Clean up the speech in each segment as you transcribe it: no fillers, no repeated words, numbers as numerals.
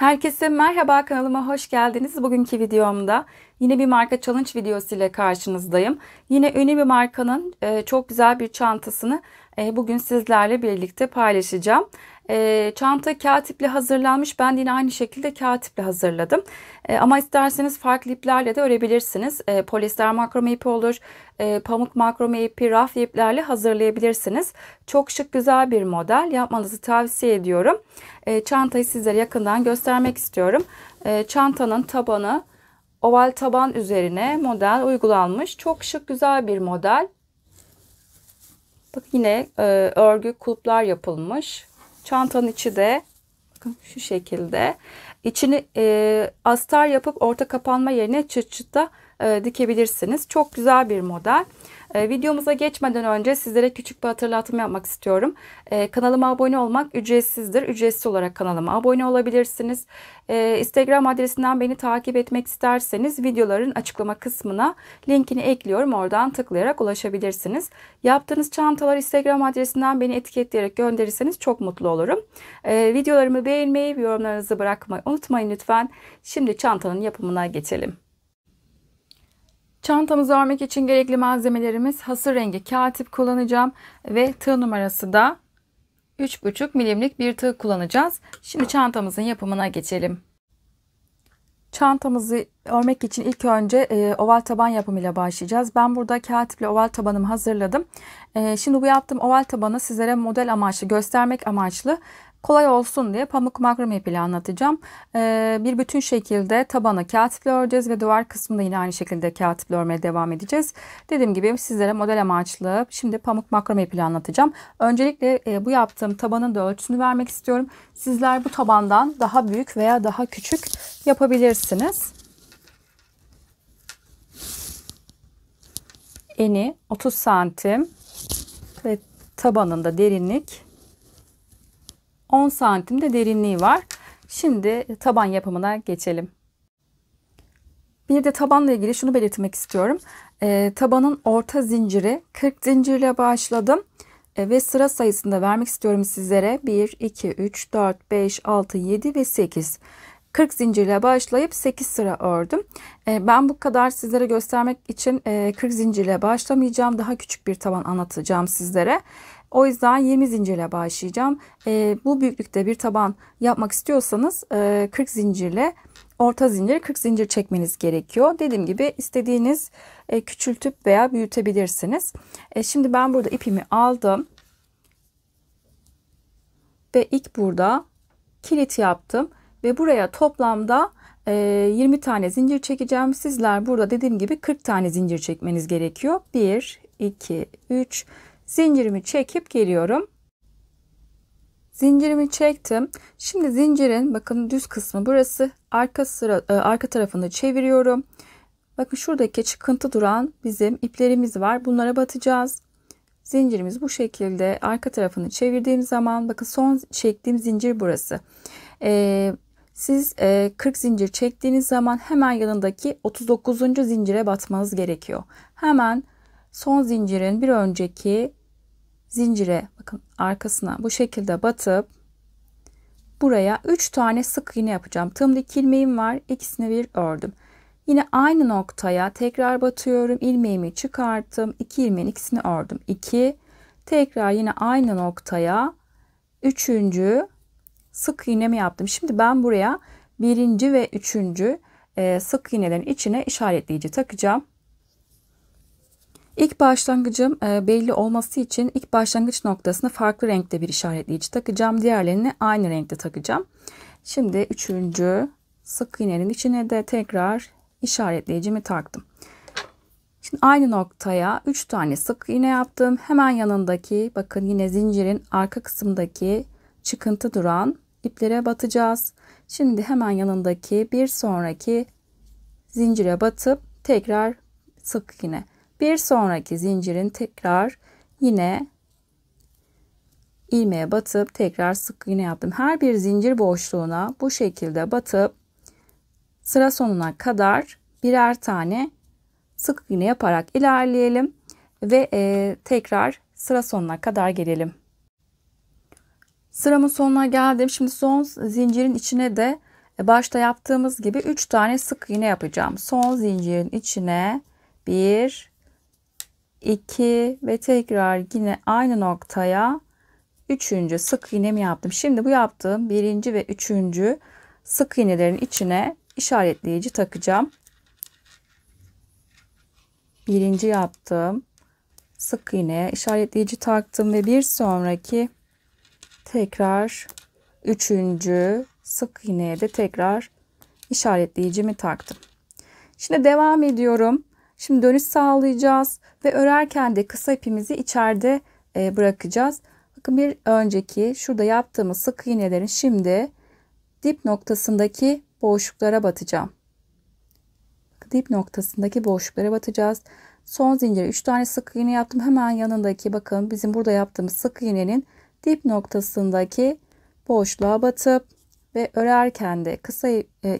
Herkese merhaba, kanalıma hoş geldiniz. Bugünkü videomda yine bir marka challenge videosu ile karşınızdayım. Yine ünlü bir markanın çok güzel bir çantasını bugün sizlerle birlikte paylaşacağım. Çanta kağıt iple hazırlanmış. Ben de yine aynı şekilde kağıt iple hazırladım. Ama isterseniz farklı iplerle de örebilirsiniz. Polyester makrome ipi olur, pamuk makrome ipi, rafya iplerle hazırlayabilirsiniz. Çok şık, güzel bir model. Yapmanızı tavsiye ediyorum. Çantayı sizlere yakından göstermek istiyorum. Çantanın tabanı oval taban üzerine model uygulanmış. Çok şık, güzel bir model. Bak, yine örgü kulplar yapılmış. Çantanın içi de bakın şu şekilde. İçini astar yapıp orta kapanma yerine çıt çıt da dikebilirsiniz. Çok güzel bir model. Videomuza geçmeden önce sizlere küçük bir hatırlatma yapmak istiyorum. Kanalıma abone olmak ücretsizdir. Ücretsiz olarak kanalıma abone olabilirsiniz. Instagram adresinden beni takip etmek isterseniz videoların açıklama kısmına linkini ekliyorum. Oradan tıklayarak ulaşabilirsiniz. Yaptığınız çantalar Instagram adresinden beni etiketleyerek gönderirseniz çok mutlu olurum. Videolarımı beğenmeyi ve yorumlarınızı bırakmayı unutmayın lütfen. Şimdi çantanın yapımına geçelim. Çantamızı örmek için gerekli malzemelerimiz: hasır rengi kağıt ip kullanacağım ve tığ numarası da 3,5 milimlik bir tığ kullanacağız. Şimdi çantamızın yapımına geçelim. Çantamızı örmek için ilk önce oval taban yapımıyla başlayacağız. Ben burada kağıt iple oval tabanımı hazırladım. Şimdi bu yaptığım oval tabanı sizlere model amaçlı, göstermek amaçlı, kolay olsun diye pamuk makrome ipiyle anlatacağım. Bir bütün şekilde tabanı kağıt iple öreceğiz ve duvar kısmında yine aynı şekilde kağıt iple örmeye devam edeceğiz. Dediğim gibi sizlere model amaçlı şimdi pamuk makrome ipiyle anlatacağım. Öncelikle bu yaptığım tabanın da ölçüsünü vermek istiyorum. Sizler bu tabandan daha büyük veya daha küçük yapabilirsiniz. Eni 30 santim ve tabanında derinlik 10 santim de derinliği var. Şimdi taban yapımına geçelim. Bir de tabanla ilgili şunu belirtmek istiyorum. Tabanın orta zinciri 40 zincirle başladım. Ve sıra sayısını da vermek istiyorum sizlere. 1, 2, 3, 4, 5, 6, 7 ve 8. 40 zincirle başlayıp 8 sıra ördüm. Ben bu kadar sizlere göstermek için 40 zincirle başlamayacağım. Daha küçük bir taban anlatacağım sizlere. O yüzden 20 zincirle başlayacağım. Bu büyüklükte bir taban yapmak istiyorsanız 40 zincirle, orta zincir 40 zincir çekmeniz gerekiyor. Dediğim gibi istediğiniz küçültüp veya büyütebilirsiniz. Şimdi ben burada ipimi aldım. Ve ilk burada kilit yaptım. Ve buraya toplamda 20 tane zincir çekeceğim. Sizler burada dediğim gibi 40 tane zincir çekmeniz gerekiyor. 1, 2, 3 zincirimi çekip geliyorum. Zincirimi çektim. Şimdi zincirin bakın düz kısmı burası. Arka tarafını çeviriyorum. Bakın şuradaki çıkıntı duran bizim iplerimiz var. Bunlara batacağız. Zincirimiz bu şekilde arka tarafını çevirdiğim zaman bakın son çektiğim zincir burası. Siz 40 zincir çektiğiniz zaman hemen yanındaki 39. zincire batmanız gerekiyor. Hemen son zincirin bir önceki zincire bakın arkasına bu şekilde batıp buraya 3 tane sık iğne yapacağım. Tığımda 2 ilmeğim var. İkisini bir ördüm. Yine aynı noktaya tekrar batıyorum. İlmeğimi çıkarttım. 2 ilmeğin ikisini ördüm. 2 tekrar yine aynı noktaya 3. sık iğnemi yaptım. Şimdi ben buraya 1. ve 3. sık iğnelerin içine işaretleyici takacağım. İlk başlangıcım belli olması için ilk başlangıç noktasına farklı renkte bir işaretleyici takacağım. Diğerlerini aynı renkte takacağım. Şimdi 3. sık iğnenin içine de tekrar işaretleyicimi taktım. Şimdi aynı noktaya 3 tane sık iğne yaptım. Hemen yanındaki bakın yine zincirin arka kısmındaki çıkıntı duran iplere batacağız. Şimdi hemen yanındaki bir sonraki zincire batıp tekrar sık iğne. Bir sonraki zincirin tekrar yine ilmeğe batıp tekrar sık iğne yaptım. Her bir zincir boşluğuna bu şekilde batıp sıra sonuna kadar birer tane sık iğne yaparak ilerleyelim ve tekrar sıra sonuna kadar gelelim. Sıramın sonuna geldim. Şimdi son zincirin içine de başta yaptığımız gibi 3 tane sık iğne yapacağım. Son zincirin içine 1, 2 ve tekrar yine aynı noktaya 3. sık iğnemi yaptım. Şimdi bu yaptığım 1. ve 3. sık iğnelerin içine işaretleyici takacağım. 1. yaptım. Sık iğneye işaretleyici taktım ve bir sonraki tekrar 3. sık iğneye de tekrar işaretleyicimi taktım. Şimdi devam ediyorum. Şimdi dönüş sağlayacağız ve örerken de kısa ipimizi içeride bırakacağız. Bakın bir önceki şurada yaptığımız sık iğnelerin şimdi dip noktasındaki boşluklara batacağım. Dip noktasındaki boşluklara batacağız. Son zincire 3 tane sık iğne yaptım. Hemen yanındaki bakın bizim burada yaptığımız sık iğnenin dip noktasındaki boşluğa batıp ve örerken de kısa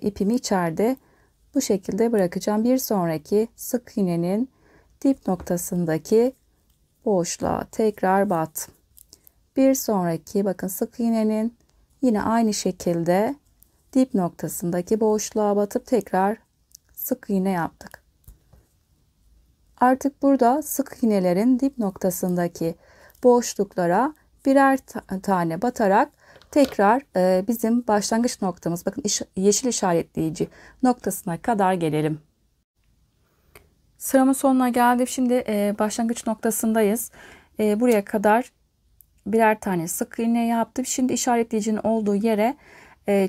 ipimi içeride bu şekilde bırakacağım. Bir sonraki sık iğnenin dip noktasındaki boşluğa tekrar bat. Bir sonraki bakın sık iğnenin yine aynı şekilde dip noktasındaki boşluğa batıp tekrar sık iğne yaptık. Artık burada sık iğnelerin dip noktasındaki boşluklara birer tane batarak tekrar bizim başlangıç noktamız bakın yeşil işaretleyici noktasına kadar gelelim. Sıramın sonuna geldim. Şimdi başlangıç noktasındayız. Buraya kadar birer tane sık iğne yaptım. Şimdi işaretleyicinin olduğu yere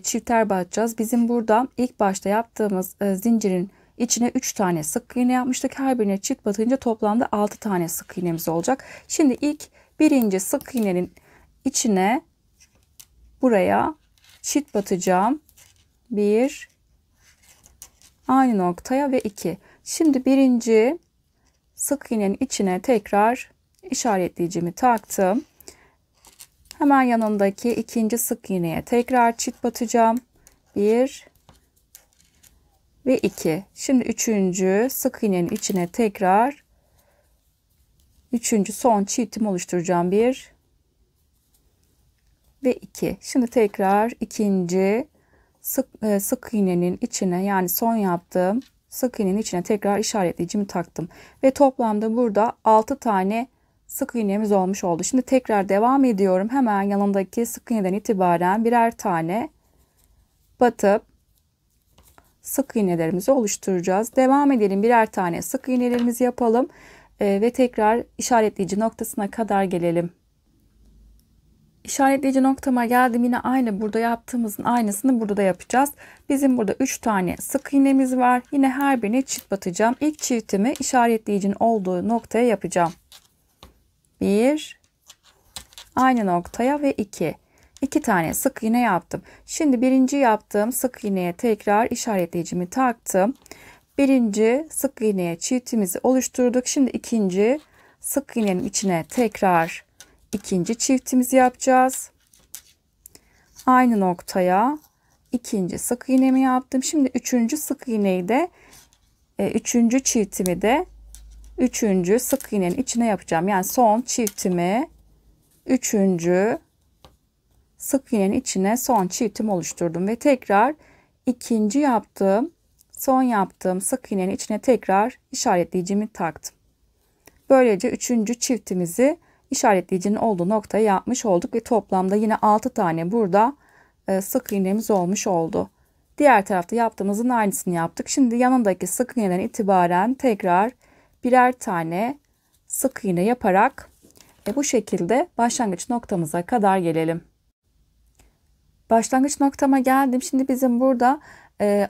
çifter batacağız. Bizim burada ilk başta yaptığımız zincirin içine 3 tane sık iğne yapmıştık. Her birine çift batınca toplamda 6 tane sık iğnemiz olacak. Şimdi ilk birinci sık iğnenin içine buraya çift batacağım. 1 aynı noktaya ve 2. Şimdi birinci sık iğnenin içine tekrar işaretleyicimi taktım. Hemen yanındaki ikinci sık iğneye tekrar çift batacağım. 1 ve 2. Şimdi üçüncü sık iğnenin içine tekrar üçüncü son çiftimi oluşturacağım. 1 ve 2. Şimdi tekrar ikinci sık iğnenin içine yani son yaptığım sık iğnenin içine tekrar işaretleyicimi taktım. Ve toplamda burada 6 tane sık iğnemiz olmuş oldu. Şimdi tekrar devam ediyorum. Hemen yanındaki sık iğneden itibaren birer tane batıp sık iğnelerimizi oluşturacağız. Devam edelim. Birer tane sık iğnelerimizi yapalım ve tekrar işaretleyici noktasına kadar gelelim. İşaretleyici noktama geldim. Yine aynı burada yaptığımızın aynısını burada da yapacağız. Bizim burada 3 tane sık iğnemiz var. Yine her birine çift batacağım. İlk çiftimi işaretleyicinin olduğu noktaya yapacağım. 1 aynı noktaya ve 2. 2 tane sık iğne yaptım. Şimdi birinci yaptığım sık iğneye tekrar işaretleyicimi taktım. Birinci sık iğneye çiftimizi oluşturduk. Şimdi ikinci sık iğnenin içine tekrar ikinci çiftimizi yapacağız. Aynı noktaya ikinci sık iğnemi yaptım. Şimdi üçüncü sık iğneyi de üçüncü çiftimi de üçüncü sık iğnenin içine yapacağım. Yani son çiftimi üçüncü sık iğnenin içine son çiftimi oluşturdum ve tekrar ikinci yaptığım son yaptığım sık iğnenin içine tekrar işaretleyicimi taktım. Böylece üçüncü çiftimizi işaretleyicinin olduğu noktaya yapmış olduk ve toplamda yine 6 tane burada sık iğnemiz olmuş oldu. Diğer tarafta yaptığımızın aynısını yaptık. Şimdi yanındaki sık iğneden itibaren tekrar birer tane sık iğne yaparak bu şekilde başlangıç noktamıza kadar gelelim. Başlangıç noktama geldim. Şimdi bizim burada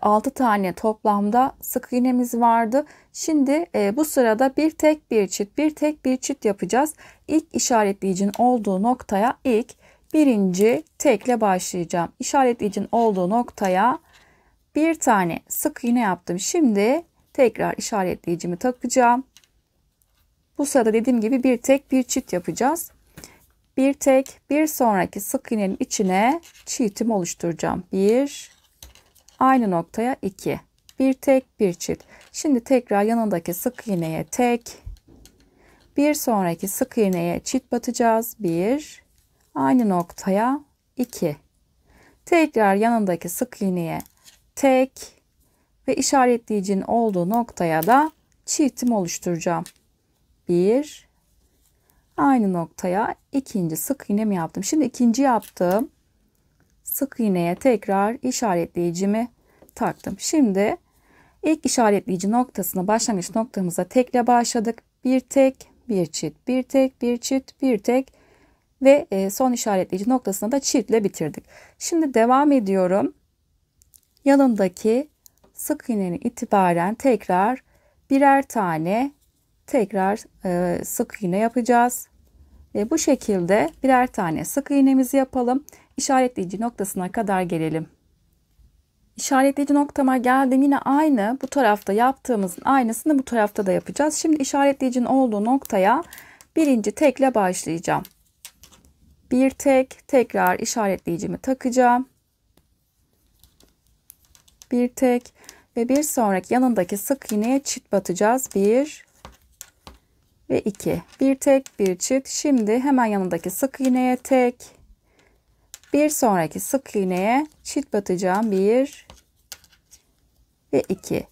6 tane toplamda sık iğnemiz vardı. Şimdi bu sırada bir tek bir çift, bir tek bir çift yapacağız. İlk işaretleyicinin olduğu noktaya ilk birinci tekle başlayacağım. İşaretleyicinin olduğu noktaya bir tane sık iğne yaptım. Şimdi tekrar işaretleyicimi takacağım. Bu sırada dediğim gibi bir tek bir çift yapacağız. Bir tek bir sonraki sık iğnenin içine çiftimi oluşturacağım. 1 aynı noktaya 2. Bir tek bir çift. Şimdi tekrar yanındaki sık iğneye tek. Bir sonraki sık iğneye çift batacağız. 1 aynı noktaya 2. Tekrar yanındaki sık iğneye tek ve işaretleyicinin olduğu noktaya da çiftimi oluşturacağım. Bir, aynı noktaya ikinci sık iğnemi yaptım. Şimdi ikinci yaptığım sık iğneye tekrar işaretleyicimi taktım. Şimdi ilk işaretleyici noktasına, başlangıç noktamıza tekle başladık. Bir tek, bir çift, bir tek, bir çift, bir tek ve son işaretleyici noktasına da çiftle bitirdik. Şimdi devam ediyorum. Yanındaki sık iğnenin itibaren tekrar birer tane tekrar sık iğne yapacağız. Ve bu şekilde birer tane sık iğnemizi yapalım. İşaretleyici noktasına kadar gelelim. İşaretleyici noktama geldim. Yine aynı bu tarafta yaptığımızın aynısını bu tarafta da yapacağız. Şimdi işaretleyicinin olduğu noktaya birinci tekle başlayacağım. Bir tek, tekrar işaretleyicimi takacağım. Bir tek ve bir sonraki yanındaki sık iğneye çift batacağız. Bir ve iki. Bir tek, bir çift. Şimdi hemen yanındaki sık iğneye tek. Bir sonraki sık iğneye çift batacağım. Bir ve iki.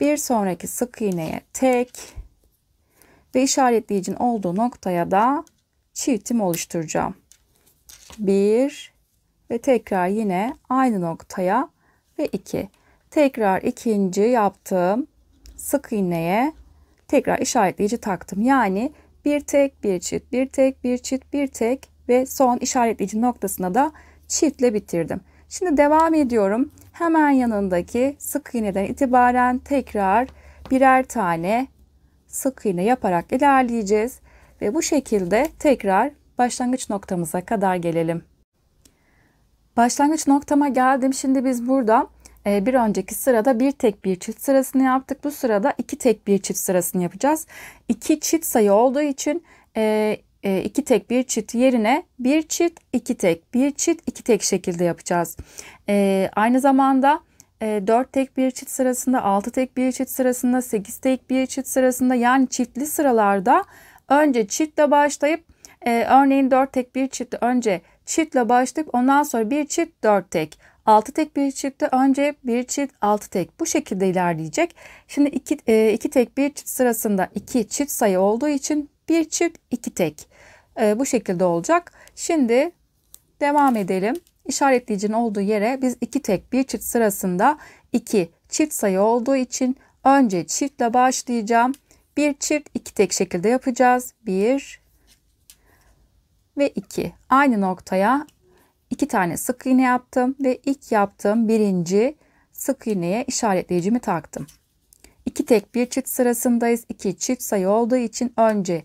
Bir sonraki sık iğneye tek ve işaretleyicinin olduğu noktaya da çiftimi oluşturacağım. Bir ve tekrar yine aynı noktaya ve iki. Tekrar ikinci yaptığım sık iğneye tekrar işaretleyici taktım. Yani bir tek, bir çift, bir tek, bir çift, bir tek ve son işaretleyici noktasına da çiftle bitirdim. Şimdi devam ediyorum. Hemen yanındaki sık iğneden itibaren tekrar birer tane sık iğne yaparak ilerleyeceğiz. Ve bu şekilde tekrar başlangıç noktamıza kadar gelelim. Başlangıç noktama geldim. Şimdi biz burada bir önceki sırada bir tek bir çift sırasını yaptık. Bu sırada iki tek bir çift sırasını yapacağız. İki çift sayı olduğu için iki tek bir çift yerine bir çift iki tek, bir çift iki tek şekilde yapacağız. Aynı zamanda 4 tek bir çift sırasında, 6 tek bir çift sırasında, 8 tek bir çift sırasında, yani çiftli sıralarda önce çiftle başlayıp örneğin 4 tek bir çiftte önce çiftle başlayıp ondan sonra bir çift 4 tek. 6 tek bir çiftte önce bir çift 6 tek, bu şekilde ilerleyecek. Şimdi iki tek bir çift sırasında iki çift sayı olduğu için bir çift iki tek, bu şekilde olacak. Şimdi devam edelim. İşaretleyicinin olduğu yere biz iki tek bir çift sırasında iki çift sayı olduğu için önce çiftle başlayacağım. Bir çift iki tek şekilde yapacağız. Bir ve iki. Aynı noktaya iki tane sık iğne yaptım ve ilk yaptığım birinci sık iğneye işaretleyicimi taktım. İki tek bir çift sırasındayız. İki çift sayı olduğu için önce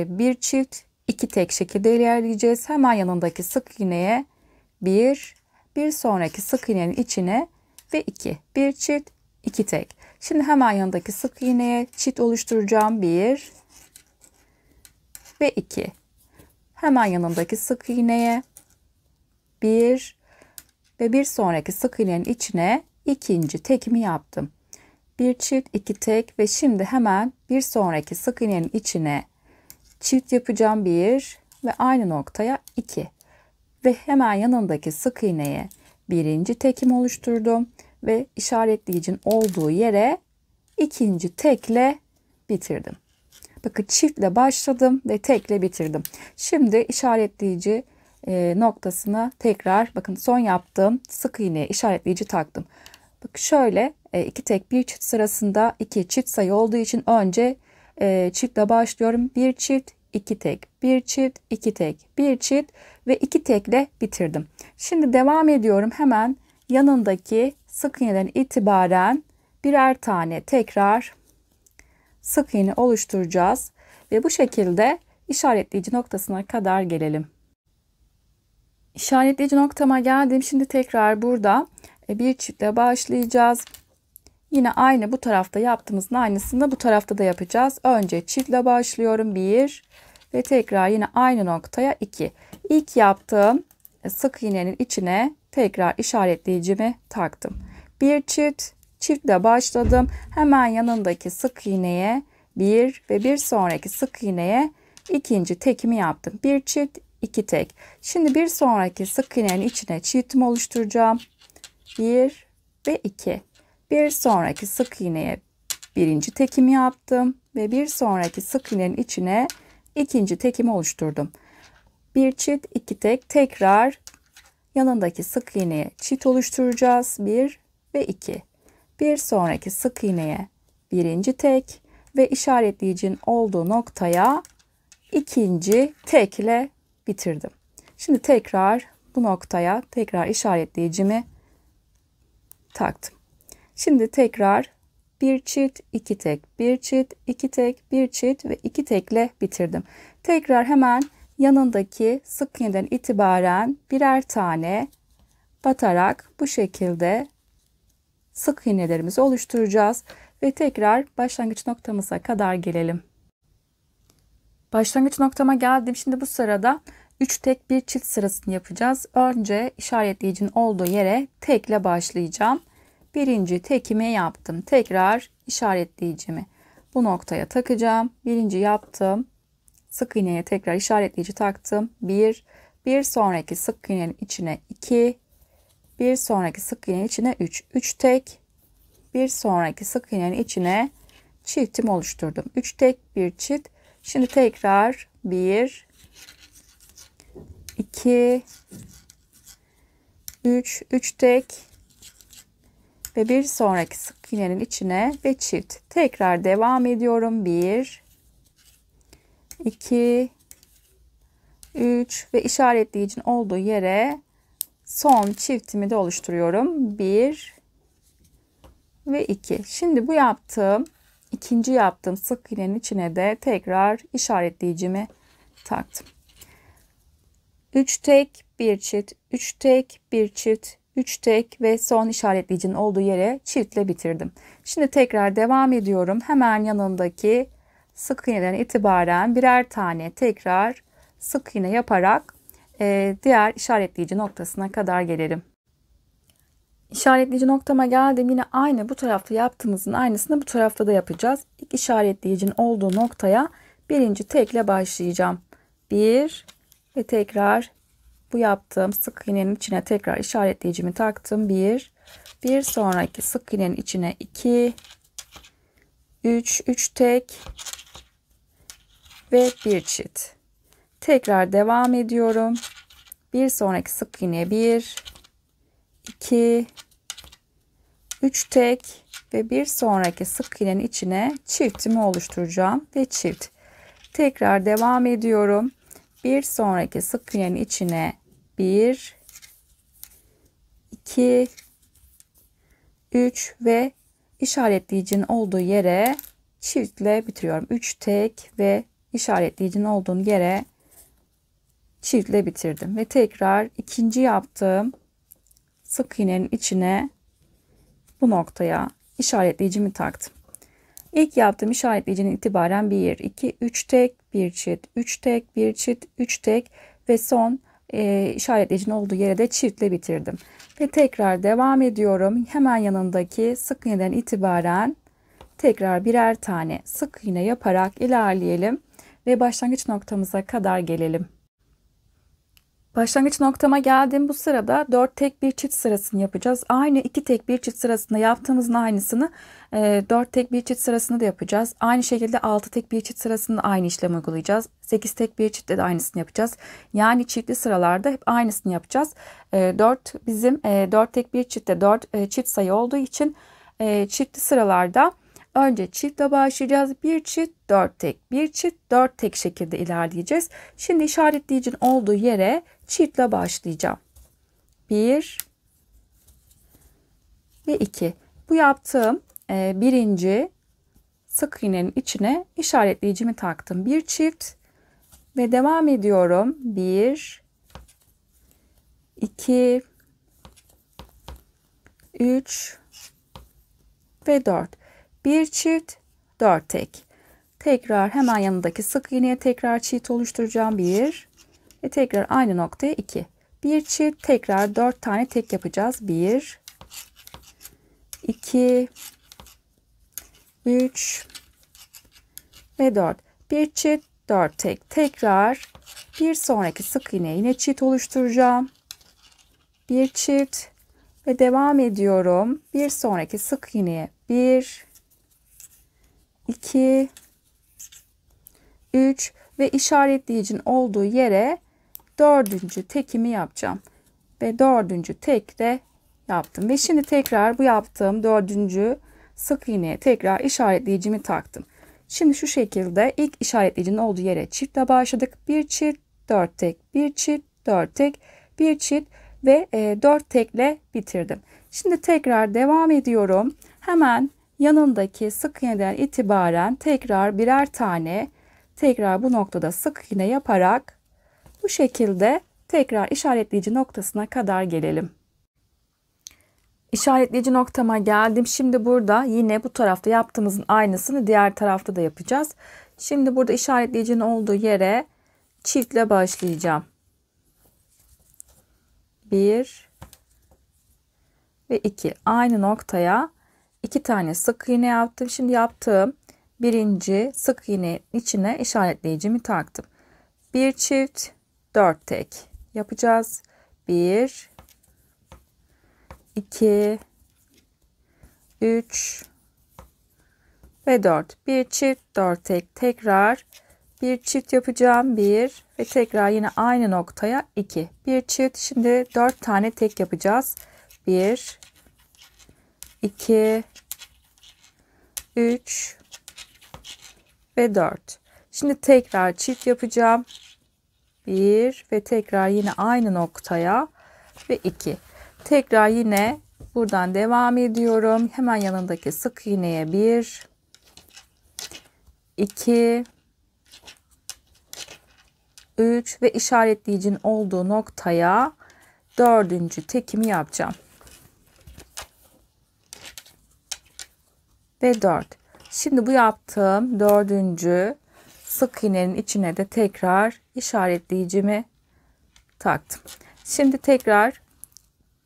bir çift iki tek şekilde ilerleyeceğiz. Hemen yanındaki sık iğneye bir sonraki sık iğnenin içine ve iki. Bir çift iki tek. Şimdi hemen yanındaki sık iğneye çift oluşturacağım. Bir ve iki. Hemen yanındaki sık iğneye bir ve bir sonraki sık iğnenin içine ikinci tekimi yaptım. Bir çift iki tek ve şimdi hemen bir sonraki sık iğnenin içine çift yapacağım. Bir ve aynı noktaya iki. Ve hemen yanındaki sık iğneye birinci tekimi oluşturdum ve işaretleyicinin olduğu yere ikinci tekle bitirdim. Bakın çiftle başladım ve tekle bitirdim. Şimdi işaretleyici noktasına tekrar bakın son yaptığım sık iğneye işaretleyici taktım. Bakın şöyle iki tek bir çift sırasında iki çift sayı olduğu için önce çiftle başlıyorum. Bir çift iki tek, bir çift iki tek, bir çift ve iki tekle bitirdim. Şimdi devam ediyorum. Hemen yanındaki sık iğneden itibaren birer tane tekrar sık iğne oluşturacağız ve bu şekilde işaretleyici noktasına kadar gelelim. İşaretleyici noktama geldim. Şimdi tekrar burada bir çiftle başlayacağız. Yine aynı bu tarafta yaptığımızın aynısını bu tarafta da yapacağız. Önce çiftle başlıyorum. Bir ve tekrar yine aynı noktaya iki. İlk yaptığım sık iğnenin içine tekrar işaretleyicimi taktım. Bir çiftle başladım. Hemen yanındaki sık iğneye bir ve bir sonraki sık iğneye ikinci tekimi yaptım. Bir çift iki tek. Şimdi bir sonraki sık iğnenin içine çiftimi oluşturacağım. Bir ve 2. Bir sonraki sık iğneye birinci tekimi yaptım ve bir sonraki sık iğnenin içine ikinci tekimi oluşturdum. Bir çift, iki tek, tekrar yanındaki sık iğneye çift oluşturacağız. 1 ve 2. Bir sonraki sık iğneye birinci tek ve işaretleyicinin olduğu noktaya ikinci tek ile bitirdim. Şimdi tekrar bu noktaya tekrar işaretleyicimi taktım. Şimdi tekrar bir çift, iki tek, bir çift, iki tek, bir çift ve iki tekle bitirdim. Tekrar hemen yanındaki sık iğneden itibaren birer tane batarak bu şekilde sık iğnelerimizi oluşturacağız ve tekrar başlangıç noktamıza kadar gelelim. Başlangıç noktama geldim. Şimdi bu sırada 3 tek bir çift sırasını yapacağız. Önce işaretleyicinin olduğu yere tekle başlayacağım. Birinci tekimi yaptım. Tekrar işaretleyicimi bu noktaya takacağım. Birinci yaptım. Sık iğneye tekrar işaretleyici taktım. 1. Bir sonraki sık iğnenin içine 2. Bir sonraki sık iğnenin içine 3. 3 tek. Bir sonraki sık iğnenin içine çiftimi oluşturdum. 3 tek bir çift. Şimdi tekrar 1, 2, 3, 3 tek ve bir sonraki sık iğnenin içine ve çift. Tekrar devam ediyorum. 1, 2, 3 ve işaretleyicinin olduğu yere son çiftimi de oluşturuyorum. 1 ve 2. Şimdi bu ikinci yaptığım sık iğnenin içine de tekrar işaretleyicimi taktım. 3 tek bir çift, 3 tek bir çift, 3 tek ve son işaretleyicinin olduğu yere çiftle bitirdim. Şimdi tekrar devam ediyorum. Hemen yanındaki sık iğneden itibaren birer tane tekrar sık iğne yaparak diğer işaretleyici noktasına kadar gelelim. İşaretleyici noktama geldim. Yine aynı bu tarafta yaptığımızın aynısını bu tarafta da yapacağız. İlk işaretleyicinin olduğu noktaya birinci tekle başlayacağım. 1 ve tekrar bu yaptığım sık iğnenin içine tekrar işaretleyicimi taktım. 1. Bir sonraki sık iğnenin içine 2, 3, 3 tek ve bir çift. Tekrar devam ediyorum. Bir sonraki sık iğneye 1, 2, 3 tek ve bir sonraki sık iğnenin içine çiftimi oluşturacağım ve çift. Tekrar devam ediyorum. Bir sonraki sık iğnenin içine 1, 2, 3 ve işaretleyicinin olduğu yere çiftle bitiriyorum. 3 tek ve işaretleyicinin olduğu yere çiftle bitirdim ve tekrar ikinci yaptığım sık iğnenin içine bu noktaya işaretleyicimi taktım. İlk yaptığım işaretleyicinin itibaren 1, 2, 3 tek, bir çift, 3 tek, bir çift, 3 tek ve son işaretleyicinin olduğu yere de çiftle bitirdim. Ve tekrar devam ediyorum. Hemen yanındaki sık iğneden itibaren tekrar birer tane sık iğne yaparak ilerleyelim ve başlangıç noktamıza kadar gelelim. Başlangıç noktama geldim. Bu sırada 4 tek bir çift sırasını yapacağız. Aynı 2 tek bir çift sırasında yaptığımızın aynısını 4 tek bir çift sırasında da yapacağız. Aynı şekilde 6 tek bir çift sırasında aynı işlemi uygulayacağız. 8 tek bir çiftte de aynısını yapacağız. Yani çiftli sıralarda hep aynısını yapacağız. 4 tek bir çiftte 4 çift sayı olduğu için çiftli sıralarda önce çiftle başlayacağız. Bir çift, 4 tek, bir çift, 4 tek şekilde ilerleyeceğiz. Şimdi işaretleyicinin olduğu yere çiftle başlayacağım. 1 ve 2. Bu yaptığım birinci sık iğnenin içine işaretleyicimi taktım. Bir çift ve devam ediyorum. 1, 2, 3 ve 4. Bir çift, 4 tek. Tekrar hemen yanındaki sık iğneye tekrar çift oluşturacağım. 1 ve tekrar aynı noktaya 2. Bir çift, tekrar 4 tane tek yapacağız. 1, 2, 3 ve 4. Bir çift, 4 tek. Tekrar bir sonraki sık iğneye yine çift oluşturacağım. Bir çift ve devam ediyorum. Bir sonraki sık iğneye 1, 2, 3 ve işaretleyicinin olduğu yere dördüncü tekimi yapacağım. Ve dördüncü tekte yaptım. Ve şimdi tekrar bu yaptığım dördüncü sık iğneye tekrar işaretleyicimi taktım. Şimdi şu şekilde ilk işaretleyicinin olduğu yere çiftle başladık. Bir çift, 4 tek, bir çift, 4 tek, bir çift ve 4 tekle bitirdim. Şimdi tekrar devam ediyorum. Hemen yanındaki sık iğneden itibaren tekrar birer tane tekrar bu noktada sık iğne yaparak bu şekilde tekrar işaretleyici noktasına kadar gelelim. İşaretleyici noktama geldim. Şimdi burada yine bu tarafta yaptığımızın aynısını diğer tarafta da yapacağız. Şimdi burada işaretleyicinin olduğu yere çiftle başlayacağım. 1 ve 2. Aynı noktaya 2 tane sık iğne yaptım. Şimdi yaptığım birinci sık iğne içine işaretleyicimi taktım. Bir çift, 4 tek yapacağız. 1, 2, 3 ve 4. Bir çift, 4 tek, tekrar bir çift yapacağım. 1 ve tekrar yine aynı noktaya 2. Bir çift. Şimdi 4 tane tek yapacağız. 1, 2, 3 ve 4. Şimdi tekrar çift yapacağım. 1 ve tekrar yine aynı noktaya ve 2. Tekrar yine buradan devam ediyorum. Hemen yanındaki sık iğneye 1, 2, 3 ve işaretleyicinin olduğu noktaya dördüncü tekimi yapacağım. Ve 4. Şimdi bu yaptığım dördüncü sık iğnenin içine de tekrar işaretleyicimi taktım. Şimdi tekrar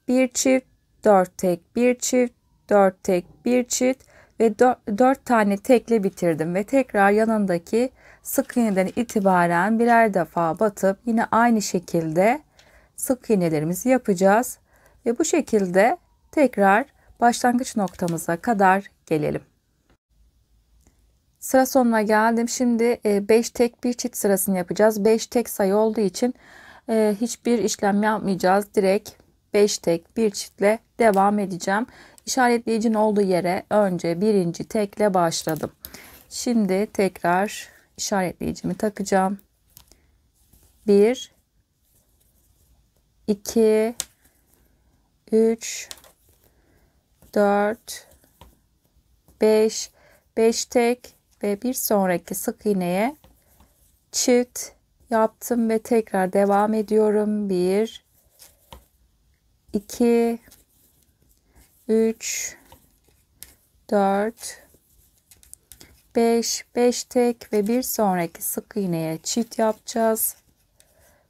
bir çift, 4 tek, bir çift, 4 tek, bir çift ve 4 tane tekle bitirdim. Ve tekrar yanındaki sık iğneden itibaren birer defa batıp yine aynı şekilde sık iğnelerimizi yapacağız. Ve bu şekilde tekrar başlangıç noktamıza kadar gelelim. Sıra sonuna geldim. Şimdi 5 tek bir çift sırasını yapacağız. 5 tek sayı olduğu için hiçbir işlem yapmayacağız. Direkt 5 tek bir çiftle devam edeceğim. İşaretleyicinin olduğu yere önce birinci tekle başladım. Şimdi tekrar işaretleyicimi takacağım. 1, 2, 3, 4, 5, 5 tek ve bir sonraki sık iğneye çift yaptım ve tekrar devam ediyorum. 1, 2, 3, 4, 5, 5 tek ve bir sonraki sık iğneye çift yapacağız.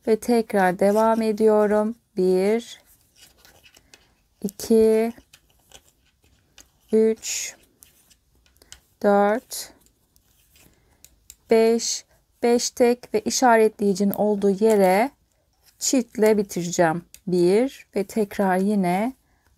Ve tekrar devam ediyorum. 1, 2, 3, 4, 5, 5 tek ve işaretleyicinin olduğu yere çiftle bitireceğim. 1 ve tekrar yine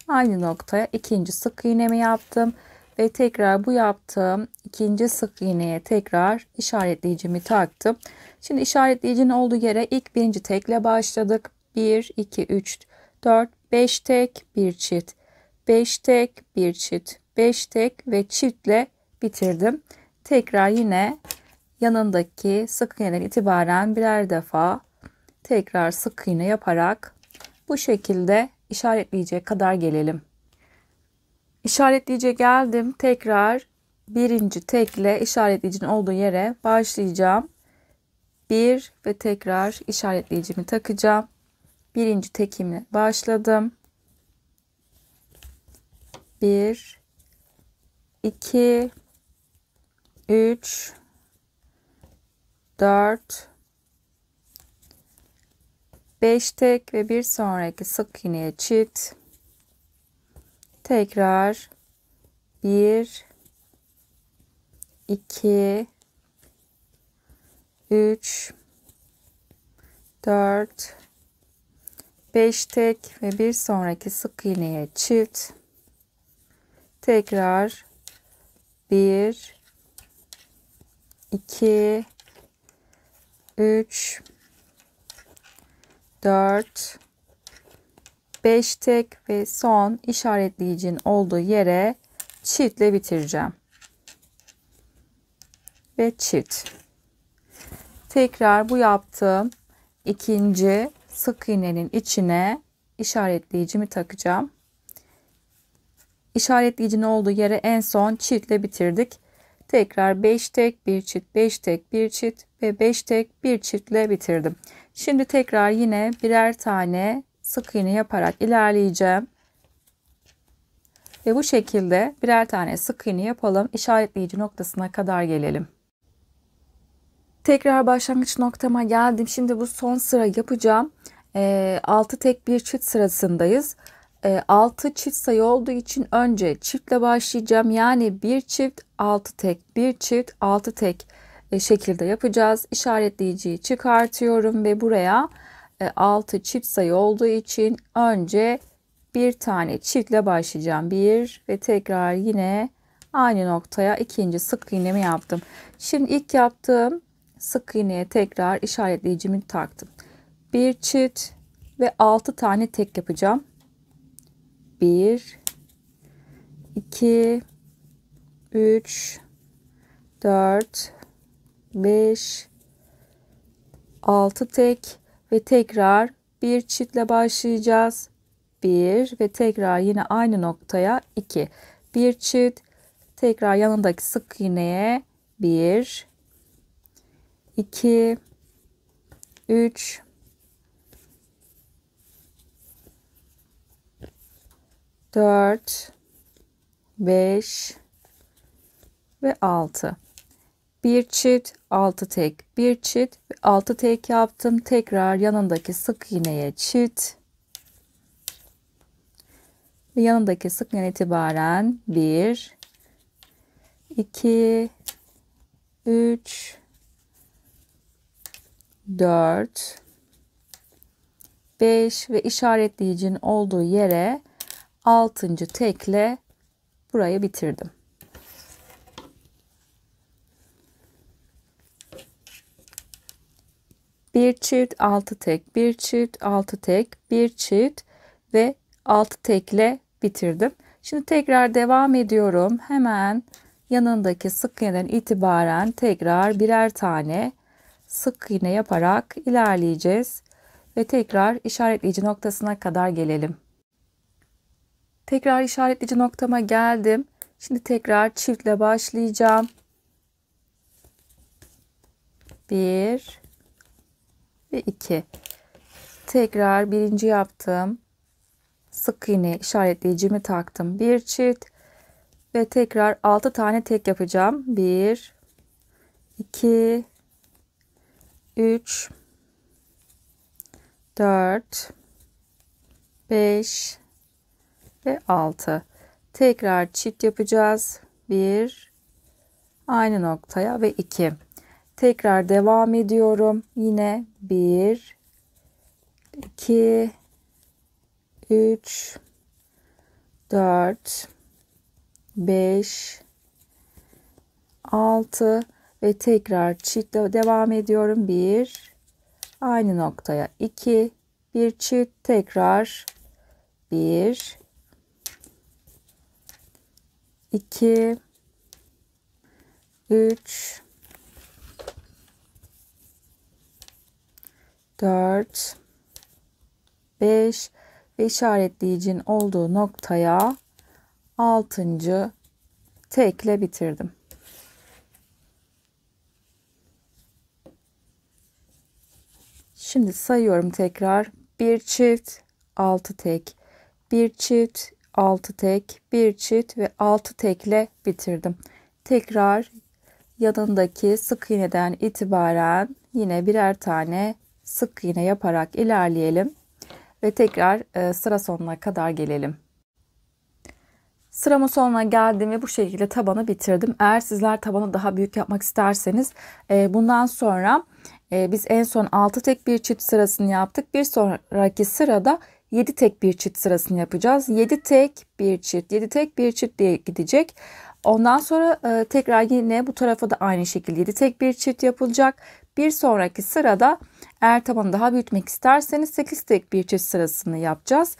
aynı noktaya ikinci sık iğnemi yaptım. Ve tekrar bu yaptığım ikinci sık iğneye tekrar işaretleyicimi taktım. Şimdi işaretleyicinin olduğu yere ilk birinci tekle başladık. 1, 2, 3, 4, 5 tek, bir çift. 5 tek, bir çift. 5 tek ve çiftle bitirdim. Tekrar yine yanındaki sık iğneden itibaren birer defa tekrar sık iğne yaparak bu şekilde işaretleyiciye kadar gelelim. İşaretleyiciye geldim. Tekrar birinci tekle işaretleyicinin olduğu yere başlayacağım. 1 ve tekrar işaretleyicimi takacağım. Birinci tekimle başladım. 1, 2, 3, 4, 5 tek ve bir sonraki sık iğneye çift. Tekrar 1, 2, 3, 4, 5 tek ve bir sonraki sık iğneye çift. Tekrar 1 2 3 4 5 tek ve son işaretleyicinin olduğu yere çiftle bitireceğim. Ve çift. Tekrar bu yaptığım ikinci sık iğnenin içine işaretleyicimi takacağım. İşaretleyicinin olduğu yere en son çiftle bitirdik. Tekrar 5 tek, 1 çift, 5 tek, 1 çift ve 5 tek, 1 çiftle bitirdim. Şimdi tekrar yine birer tane sık iğne yaparak ilerleyeceğim. Ve bu şekilde birer tane sık iğne yapalım. İşaretleyici noktasına kadar gelelim. Tekrar başlangıç noktama geldim. Şimdi bu son sıra yapacağım. 6 tek 1 çift sırasındayız. 6 çift sayı olduğu için önce çiftle başlayacağım. Yani 1 çift 6 tek 1 çift 6 tek şekilde yapacağız. İşaretleyiciyi çıkartıyorum ve buraya 6 çift sayı olduğu için önce bir tane çiftle başlayacağım. 1 ve tekrar yine aynı noktaya ikinci sık iğnemi yaptım. Şimdi ilk yaptığım sık iğneye tekrar işaretleyicimi taktım. 1 çift ve 6 tane tek yapacağım. 1 2 3 4 5 6 tek ve tekrar bir çiftle başlayacağız. 1 ve tekrar yine aynı noktaya 2. Bir çift, tekrar yanındaki sık iğneye 1 2 3 4 5 ve 6. Bir çift 6 tek, bir çift 6 tek yaptım. Tekrar yanındaki sık iğneye çift ve yanındaki sık iğneden itibaren 1 2 3 4 5 ve işaretleyicinin olduğu yere 6. tekle burayı bitirdim. Bir çift 6 tek, bir çift 6 tek, bir çift ve 6 tekle bitirdim. Şimdi tekrar devam ediyorum. Hemen yanındaki sık iğneden itibaren tekrar birer tane sık iğne yaparak ilerleyeceğiz ve tekrar işaretleyici noktasına kadar gelelim. Tekrar işaretleyici noktama geldim. Şimdi tekrar çiftle başlayacağım. 1 ve 2. Tekrar birinci yaptım. Sık iğne işaretleyicimi taktım. Bir çift ve tekrar 6 tane tek yapacağım. 1 2 3 4 5 ve 6. Tekrar çift yapacağız. 1 aynı noktaya ve 2. Tekrar devam ediyorum. Yine 1 2 3 4 5 6 ve tekrar çiftle devam ediyorum. 1 aynı noktaya 2 bir çift, tekrar 1 2 3 4 5 ve işaretleyicinin olduğu noktaya 6. tekle bitirdim. Şimdi sayıyorum tekrar. Bir çift 6 tek, bir çift 6 tek, bir çift ve 6 tekle bitirdim. Tekrar yanındaki sık iğneden itibaren yine birer tane sık iğne yaparak ilerleyelim ve tekrar sıra sonuna kadar gelelim. Sıramın sonuna geldim ve bu şekilde tabanı bitirdim. Eğer sizler tabanı daha büyük yapmak isterseniz bundan sonra Biz en son 6 tek bir çift sırasını yaptık. Bir sonraki sırada 7 tek bir çift sırasını yapacağız. 7 tek bir çift, 7 tek bir çift diye gidecek. Ondan sonra tekrar yine bu tarafa da aynı şekilde 7 tek bir çift yapılacak. Bir sonraki sırada eğer tabanı daha büyütmek isterseniz 8 tek bir çift sırasını yapacağız.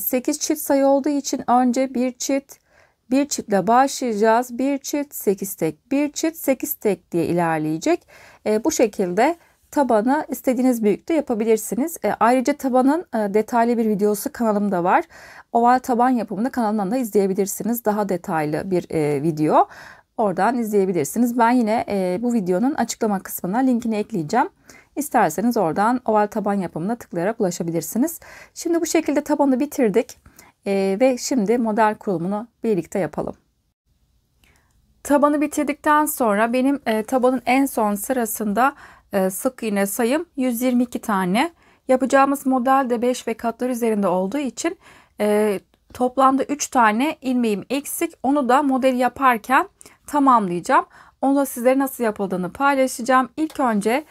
8 çift sayı olduğu için önce bir çiftle başlayacağız. Bir çift, 8 tek, bir çift, 8 tek diye ilerleyecek. Bu şekilde tabanı istediğiniz büyüklükte yapabilirsiniz. Ayrıca tabanın detaylı bir videosu kanalımda var. Oval taban yapımını kanalımdan da izleyebilirsiniz. Daha detaylı bir video. Oradan izleyebilirsiniz. Ben yine bu videonun açıklama kısmına linkini ekleyeceğim. İsterseniz oradan oval taban yapımına tıklayarak ulaşabilirsiniz. Şimdi bu şekilde tabanı bitirdik. Ve şimdi model kurulumunu birlikte yapalım. Tabanı bitirdikten sonra benim tabanın en son sırasında sık iğne sayım 122 tane. Yapacağımız model de 5 ve katlar üzerinde olduğu için toplamda 3 tane ilmeğim eksik. Onu da modeli yaparken tamamlayacağım. Onu da sizlere nasıl yapıldığını paylaşacağım. İlk önce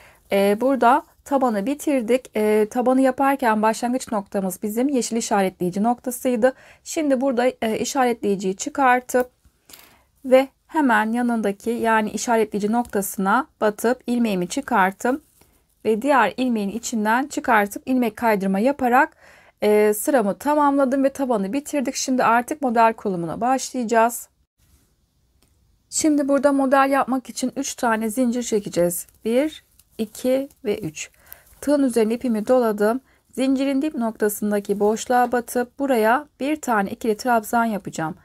burada tabanı bitirdik. Tabanı yaparken başlangıç noktamız bizim yeşil işaretleyici noktasıydı. Şimdi burada işaretleyiciyi çıkartıp ve hemen yanındaki yani işaretleyici noktasına batıp ilmeğimi çıkarttım ve diğer ilmeğin içinden çıkartıp ilmek kaydırma yaparak sıramı tamamladım ve tabanı bitirdik. Şimdi artık model kurulumuna başlayacağız. Şimdi burada model yapmak için 3 tane zincir çekeceğiz. 1, 2 ve 3. Tığın üzerine ipimi doladım. Zincirin dip noktasındaki boşluğa batıp buraya bir tane ikili trabzan yapacağım.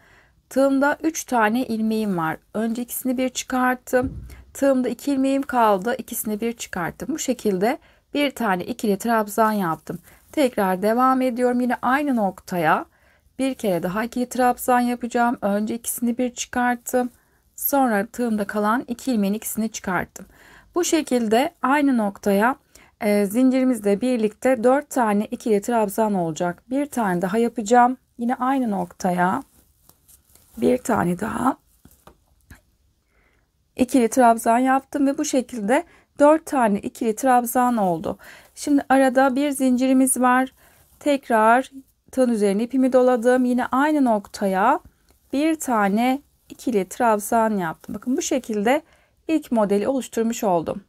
Tığımda 3 tane ilmeğim var. Önce ikisini bir çıkarttım. Tığımda 2 ilmeğim kaldı. İkisini bir çıkarttım. Bu şekilde bir tane ikili trabzan yaptım. Tekrar devam ediyorum. Yine aynı noktaya bir kere daha ikili trabzan yapacağım. Önce ikisini bir çıkarttım. Sonra tığımda kalan 2 ilmeğin ikisini çıkarttım. Bu şekilde aynı noktaya zincirimizle birlikte 4 tane ikili trabzan olacak. Bir tane daha yapacağım. Yine aynı noktaya bir tane daha ikili trabzan yaptım ve bu şekilde 4 tane ikili trabzan oldu. Şimdi arada bir zincirimiz var. Tekrar tığın üzerine ipimi doladım. Yine aynı noktaya bir tane ikili trabzan yaptım. Bakın bu şekilde ilk modeli oluşturmuş oldum.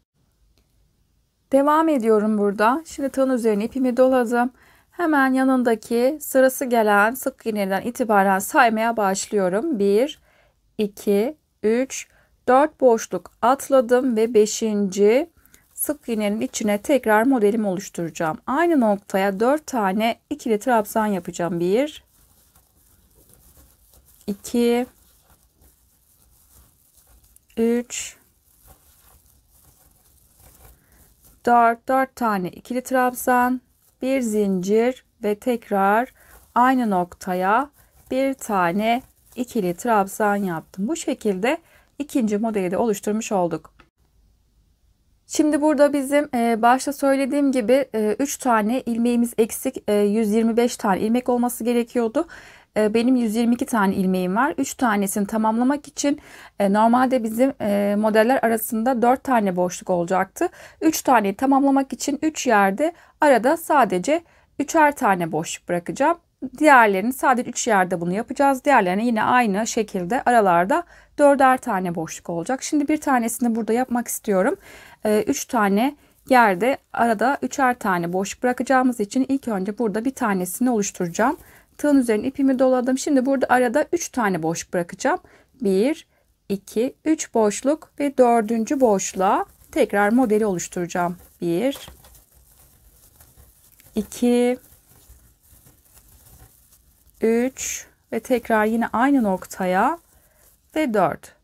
Devam ediyorum burada. Şimdi tığın üzerine ipimi doladım. Hemen yanındaki sırası gelen sık iğneden itibaren saymaya başlıyorum. 1, 2, 3, 4 boşluk atladım ve 5. sık iğnenin içine tekrar modelimi oluşturacağım. Aynı noktaya 4 tane ikili trabzan yapacağım. 1, 2, 3, 4 tane ikili trabzan, bir zincir ve tekrar aynı noktaya bir tane ikili trabzan yaptım. Bu şekilde ikinci modeli de oluşturmuş olduk. Şimdi burada bizim başta söylediğim gibi 3 tane ilmeğimiz eksik, 125 tane ilmek olması gerekiyordu. Benim 122 tane ilmeğim var. 3 tanesini tamamlamak için normalde bizim modeller arasında 4 tane boşluk olacaktı. 3 taneyi tamamlamak için 3 yerde arada sadece 3'er tane boşluk bırakacağım. Diğerlerini sadece 3 yerde bunu yapacağız. Diğerlerini yine aynı şekilde aralarda 4'er tane boşluk olacak. Şimdi bir tanesini burada yapmak istiyorum. 3 tane yerde arada 3'er tane boşluk bırakacağımız için ilk önce burada bir tanesini oluşturacağım. Tığın üzerine ipimi doladım. Şimdi burada arada 3 tane boşluk bırakacağım. 1, 2, 3 boşluk ve 4. boşluğa tekrar modeli oluşturacağım. 1, 2, 3 ve tekrar yine aynı noktaya ve 4.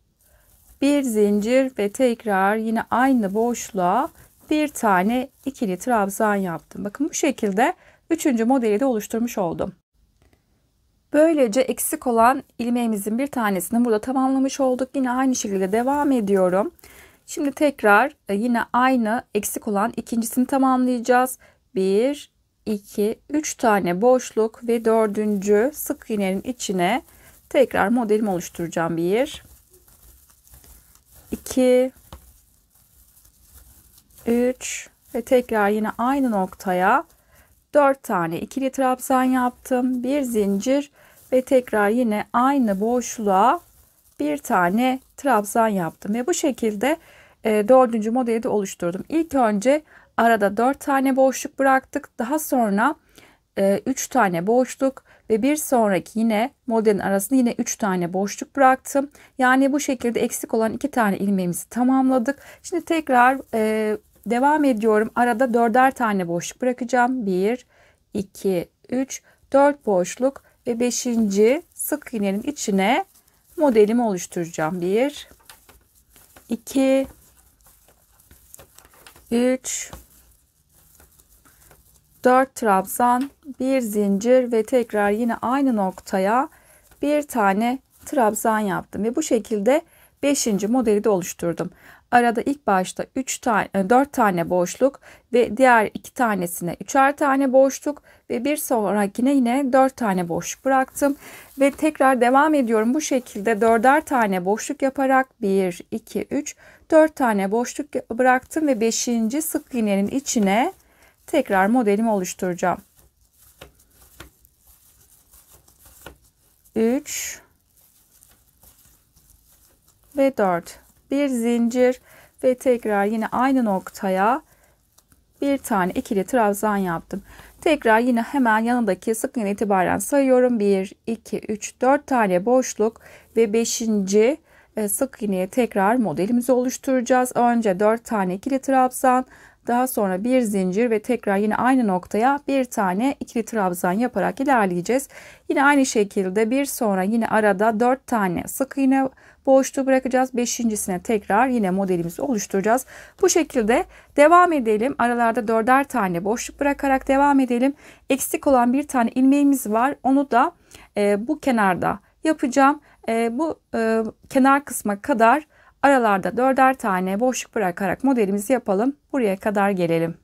Bir zincir ve tekrar yine aynı boşluğa bir tane ikili trabzan yaptım. Bakın bu şekilde 3. modeli de oluşturmuş oldum. Böylece eksik olan ilmeğimizin bir tanesini burada tamamlamış olduk. Yine aynı şekilde devam ediyorum. Şimdi tekrar yine aynı eksik olan ikincisini tamamlayacağız. 1, 2, 3 tane boşluk ve 4. sık iğnenin içine tekrar modelimi oluşturacağım. 1, 2, 3 ve tekrar yine aynı noktaya 4 tane ikili trabzan yaptım. Bir zincir ve tekrar yine aynı boşluğa bir tane trabzan yaptım ve bu şekilde dördüncü modeli de oluşturdum. İlk önce arada 4 tane boşluk bıraktık. Daha sonra 3 tane boşluk ve bir sonraki yine modelin arasında yine 3 tane boşluk bıraktım. Yani bu şekilde eksik olan 2 tane ilmeğimizi tamamladık. Şimdi tekrar devam ediyorum. Arada 4'er tane boşluk bırakacağım. 1, 2, 3, 4 boşluk ve 5. sık iğnenin içine modelimi oluşturacağım. 1, 2, 3, 4 trabzan, bir zincir ve tekrar yine aynı noktaya bir tane trabzan yaptım ve bu şekilde 5. modeli de oluşturdum. Arada ilk başta 4 tane boşluk ve diğer 2 tanesine 3'er tane boşluk ve bir sonrakine yine 4 tane boşluk bıraktım ve tekrar devam ediyorum. Bu şekilde 4'er tane boşluk yaparak 1, 2, 3, 4 tane boşluk bıraktım ve 5. sık iğnenin içine tekrar modelimi oluşturacağım. 3 ve 4. Bir zincir ve tekrar yine aynı noktaya bir tane ikili trabzan yaptım. Tekrar yine hemen yanındaki sık iğne itibaren sayıyorum. 1, 2, 3, 4 tane boşluk ve 5. sık iğneye tekrar modelimizi oluşturacağız. Önce 4 tane ikili trabzan, daha sonra bir zincir ve tekrar yine aynı noktaya bir tane ikili trabzan yaparak ilerleyeceğiz. Yine aynı şekilde bir sonra yine arada 4 tane sık iğne boşluğu bırakacağız. 5.'sine tekrar yine modelimizi oluşturacağız. Bu şekilde devam edelim. Aralarda 4'er tane boşluk bırakarak devam edelim. Eksik olan bir tane ilmeğimiz var. Onu da bu kenarda yapacağım. Bu kenar kısma kadar aralarda 4'er tane boşluk bırakarak modelimizi yapalım. Buraya kadar gelelim.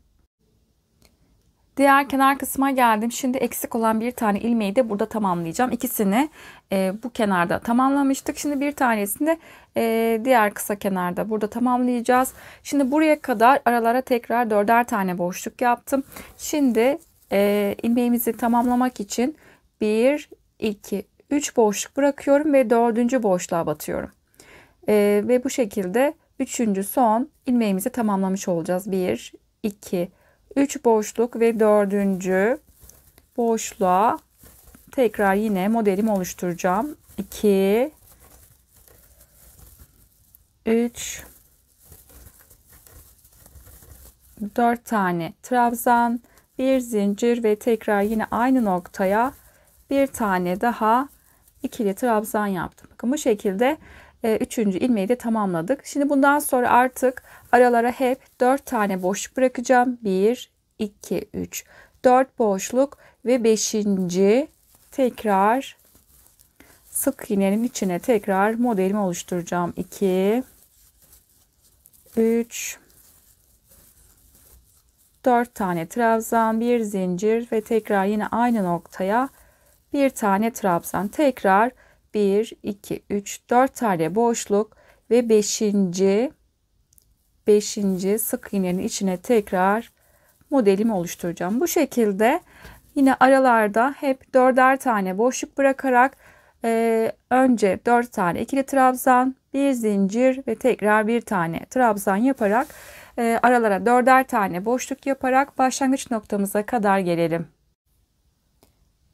Diğer kenar kısma geldim. Şimdi eksik olan bir tane ilmeği de burada tamamlayacağım. İkisini bu kenarda tamamlamıştık. Şimdi bir tanesini diğer kısa kenarda burada tamamlayacağız. Şimdi buraya kadar aralara tekrar 4'er tane boşluk yaptım. Şimdi ilmeğimizi tamamlamak için 1, 2, 3 boşluk bırakıyorum ve 4. boşluğa batıyorum. Ve bu şekilde 3. son ilmeğimizi tamamlamış olacağız. 1, 2, 3 boşluk ve 4. boşluğa tekrar yine modelimi oluşturacağım. 2, 3, 4 tane trabzan, bir zincir ve tekrar yine aynı noktaya bir tane daha ikili trabzan yaptım. Bakın bu şekilde 3. ilmeği de tamamladık. Şimdi bundan sonra artık aralara hep 4 tane boşluk bırakacağım. 1, 2, 3, 4 boşluk ve 5. tekrar sık iğnenin içine tekrar modelimi oluşturacağım. 2, 3, 4 tane trabzan, bir zincir ve tekrar yine aynı noktaya bir tane trabzan. Tekrar 1, 2, 3, 4 tane boşluk ve 5. sık iğnenin içine tekrar modelimi oluşturacağım. Bu şekilde yine aralarda hep 4'er tane boşluk bırakarak önce 4 tane ikili trabzan, bir zincir ve tekrar bir tane trabzan yaparak aralara 4'er tane boşluk yaparak başlangıç noktamıza kadar gelelim.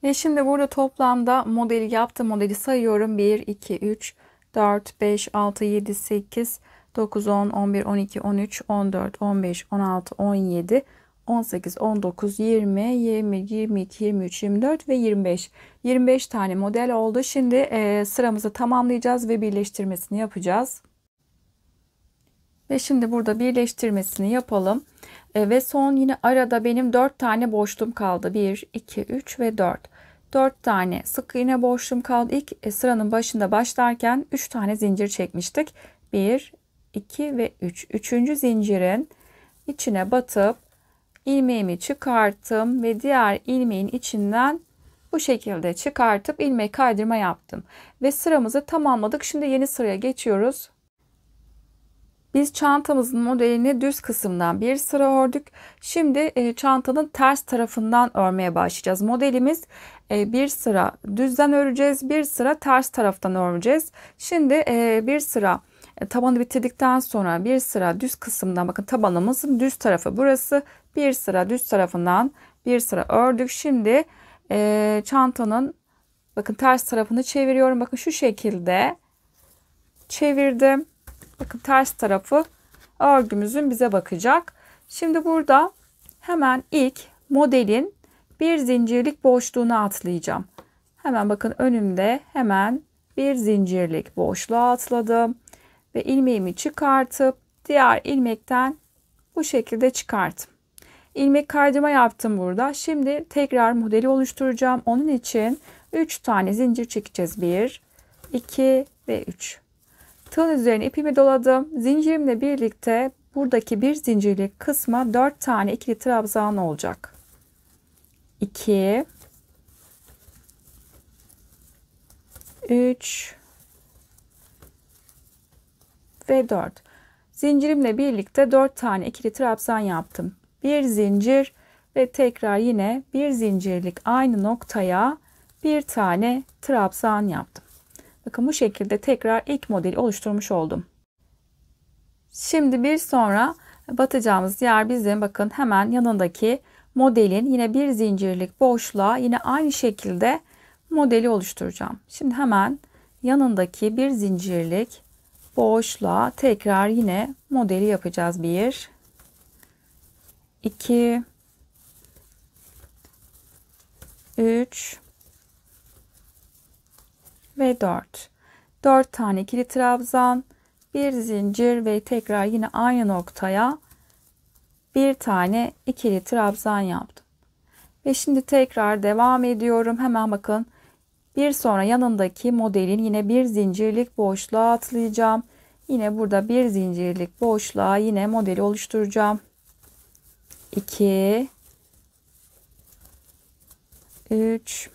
Ve şimdi burada toplamda modeli yaptım. Modeli sayıyorum. 1, 2, 3, 4, 5, 6, 7, 8, 9, 10, 11, 12, 13, 14, 15, 16, 17, 18, 19, 20, 20, 22, 23, 24 ve 25. 25 tane model oldu. Şimdi sıramızı tamamlayacağız ve birleştirmesini yapacağız. Ve şimdi burada birleştirmesini yapalım. Ve son yine arada benim 4 tane boşluğum kaldı. 1, 2, 3 ve 4. 4 tane sık iğne boşluğum kaldı. İlk sıranın başında başlarken 3 tane zincir çekmiştik. 1, 2 ve 3. 3. zincirin içine batıp ilmeğimi çıkarttım ve diğer ilmeğin içinden bu şekilde çıkartıp ilmek kaydırma yaptım. Ve sıramızı tamamladık. Şimdi yeni sıraya geçiyoruz. Biz çantamızın modelini düz kısımdan bir sıra ördük. Şimdi çantanın ters tarafından örmeye başlayacağız. Modelimiz bir sıra düzden öreceğiz, bir sıra ters taraftan öreceğiz. Şimdi bir sıra tabanı bitirdikten sonra bir sıra düz kısımdan, bakın tabanımızın düz tarafı burası. Bir sıra düz tarafından bir sıra ördük. Şimdi çantanın bakın ters tarafını çeviriyorum. Bakın şu şekilde çevirdim. Bakın ters tarafı örgümüzün bize bakacak. Şimdi burada hemen ilk modelin bir zincirlik boşluğuna atlayacağım. Hemen bakın önümde hemen bir zincirlik boşluğa atladım. Ve ilmeğimi çıkartıp diğer ilmekten bu şekilde çıkarttım. İlmek kaydırma yaptım burada. Şimdi tekrar modeli oluşturacağım. Onun için 3 tane zincir çekeceğiz. 1, 2 ve 3. Tığın üzerine ipimi doladım. Zincirimle birlikte buradaki bir zincirlik kısma 4 tane ikili trabzan olacak. 2, 3 ve 4. Zincirimle birlikte 4 tane ikili trabzan yaptım. Bir zincir ve tekrar yine bir zincirlik aynı noktaya bir tane trabzan yaptım. Bakın bu şekilde tekrar ilk modeli oluşturmuş oldum. Şimdi bir sonra batacağımız yer bizim bakın hemen yanındaki modelin yine bir zincirlik boşluğa yine aynı şekilde modeli oluşturacağım. Şimdi hemen yanındaki bir zincirlik boşluğa tekrar yine modeli yapacağız. 1, 2, 3 ve 4. 4 tane ikili trabzan, bir zincir ve tekrar yine aynı noktaya bir tane ikili trabzan yaptım. Ve şimdi tekrar devam ediyorum. Hemen bakın bir sonra yanındaki modelin yine bir zincirlik boşluğa atlayacağım. Yine burada bir zincirlik boşluğa yine modeli oluşturacağım. 2, 3,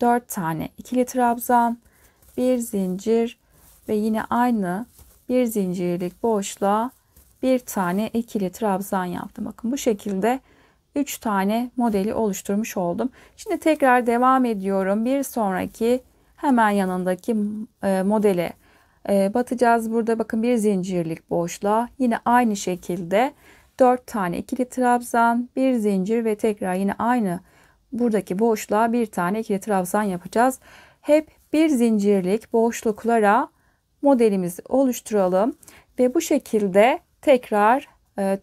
4 tane ikili trabzan, bir zincir ve yine aynı bir zincirlik boşluğa bir tane ikili trabzan yaptım. Bakın bu şekilde 3 tane modeli oluşturmuş oldum. Şimdi tekrar devam ediyorum. Bir sonraki hemen yanındaki modele batacağız. Burada bakın bir zincirlik boşluğa yine aynı şekilde 4 tane ikili trabzan, bir zincir ve tekrar yine aynı buradaki boşluğa bir tane ikili trabzan yapacağız. Hep bir zincirlik boşluklara modelimizi oluşturalım ve bu şekilde tekrar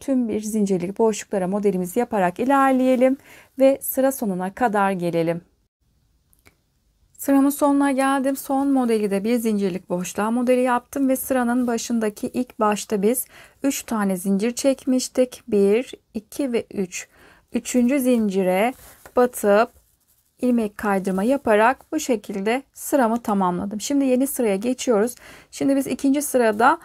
tüm bir zincirlik boşluklara modelimizi yaparak ilerleyelim ve sıra sonuna kadar gelelim. Sıramın sonuna geldim. Son modeli de bir zincirlik boşluğa modeli yaptım ve sıranın başındaki ilk başta biz 3 tane zincir çekmiştik. 1, 2 ve 3. 3. zincire batıp ilmek kaydırma yaparak bu şekilde sıramı tamamladım. Şimdi yeni sıraya geçiyoruz. Şimdi biz ikinci sırada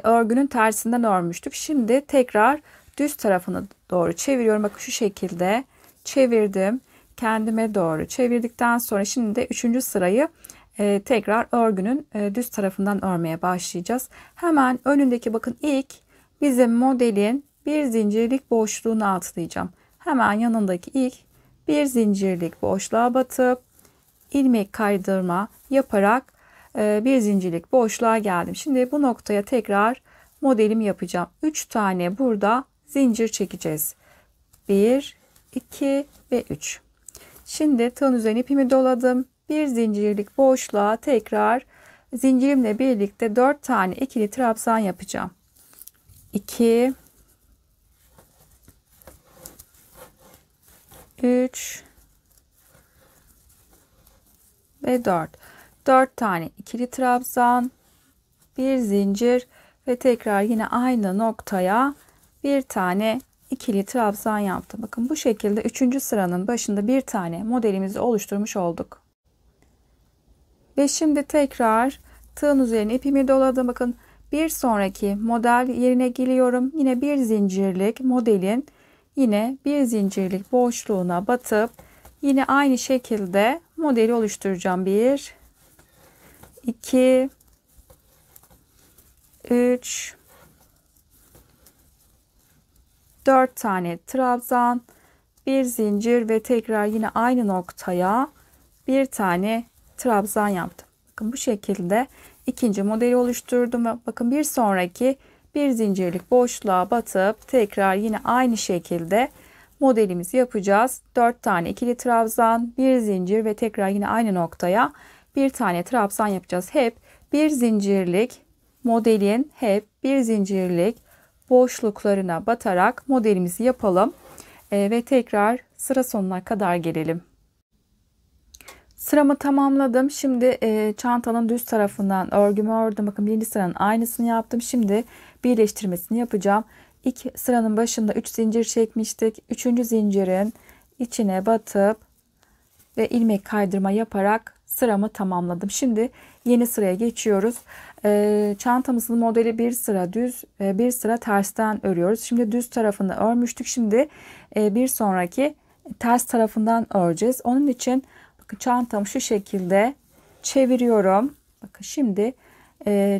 örgünün tersinden örmüştük. Şimdi tekrar düz tarafını doğru çeviriyorum. Bakın şu şekilde çevirdim. Kendime doğru çevirdikten sonra şimdi de 3. sırayı tekrar örgünün düz tarafından örmeye başlayacağız. Hemen önündeki bakın ilk bizim modelin bir zincirlik boşluğunu atlayacağım. Hemen yanındaki ilk bir zincirlik boşluğa batıp ilmek kaydırma yaparak bir zincirlik boşluğa geldim. Şimdi bu noktaya tekrar modelimi yapacağım. 3 tane burada zincir çekeceğiz. 1, 2 ve 3. Şimdi tığın üzerine ipimi doladım. Bir zincirlik boşluğa tekrar zincirimle birlikte 4 tane ikili trabzan yapacağım. 2, 3 ve 4. 4 tane ikili trabzan, bir zincir ve tekrar yine aynı noktaya bir tane ikili trabzan yaptım. Bakın bu şekilde 3. sıranın başında bir tane modelimizi oluşturmuş olduk. Ve şimdi tekrar tığın üzerine ipimi doladım. Bakın bir sonraki model yerine geliyorum. Yine bir zincirlik modelin yine bir zincirlik boşluğuna batıp yine aynı şekilde modeli oluşturacağım. 1, 2 3, 4 tane trabzan, bir zincir ve tekrar yine aynı noktaya bir tane trabzan yaptım. Bakın bu şekilde ikinci modeli oluşturdum ve bakın bir sonraki bir zincirlik boşluğa batıp tekrar yine aynı şekilde modelimizi yapacağız. 4 tane ikili trabzan, bir zincir ve tekrar yine aynı noktaya bir tane trabzan yapacağız. Hep bir zincirlik modelin hep bir zincirlik boşluklarına batarak modelimizi yapalım. Ve tekrar sıra sonuna kadar gelelim. Sıramı tamamladım. Şimdi çantanın düz tarafından örgümü ördüm. Bakın birinci sıranın aynısını yaptım. Şimdi birleştirmesini yapacağım. İlk sıranın başında 3 zincir çekmiştik. 3. zincirin içine batıp ve ilmek kaydırma yaparak sıramı tamamladım. Şimdi yeni sıraya geçiyoruz. Çantamızın modeli bir sıra düz, bir sıra tersten örüyoruz. Şimdi düz tarafını örmüştük. Şimdi bir sonraki ters tarafından öreceğiz. Onun için bakın çantamı şu şekilde çeviriyorum. Bakın şimdi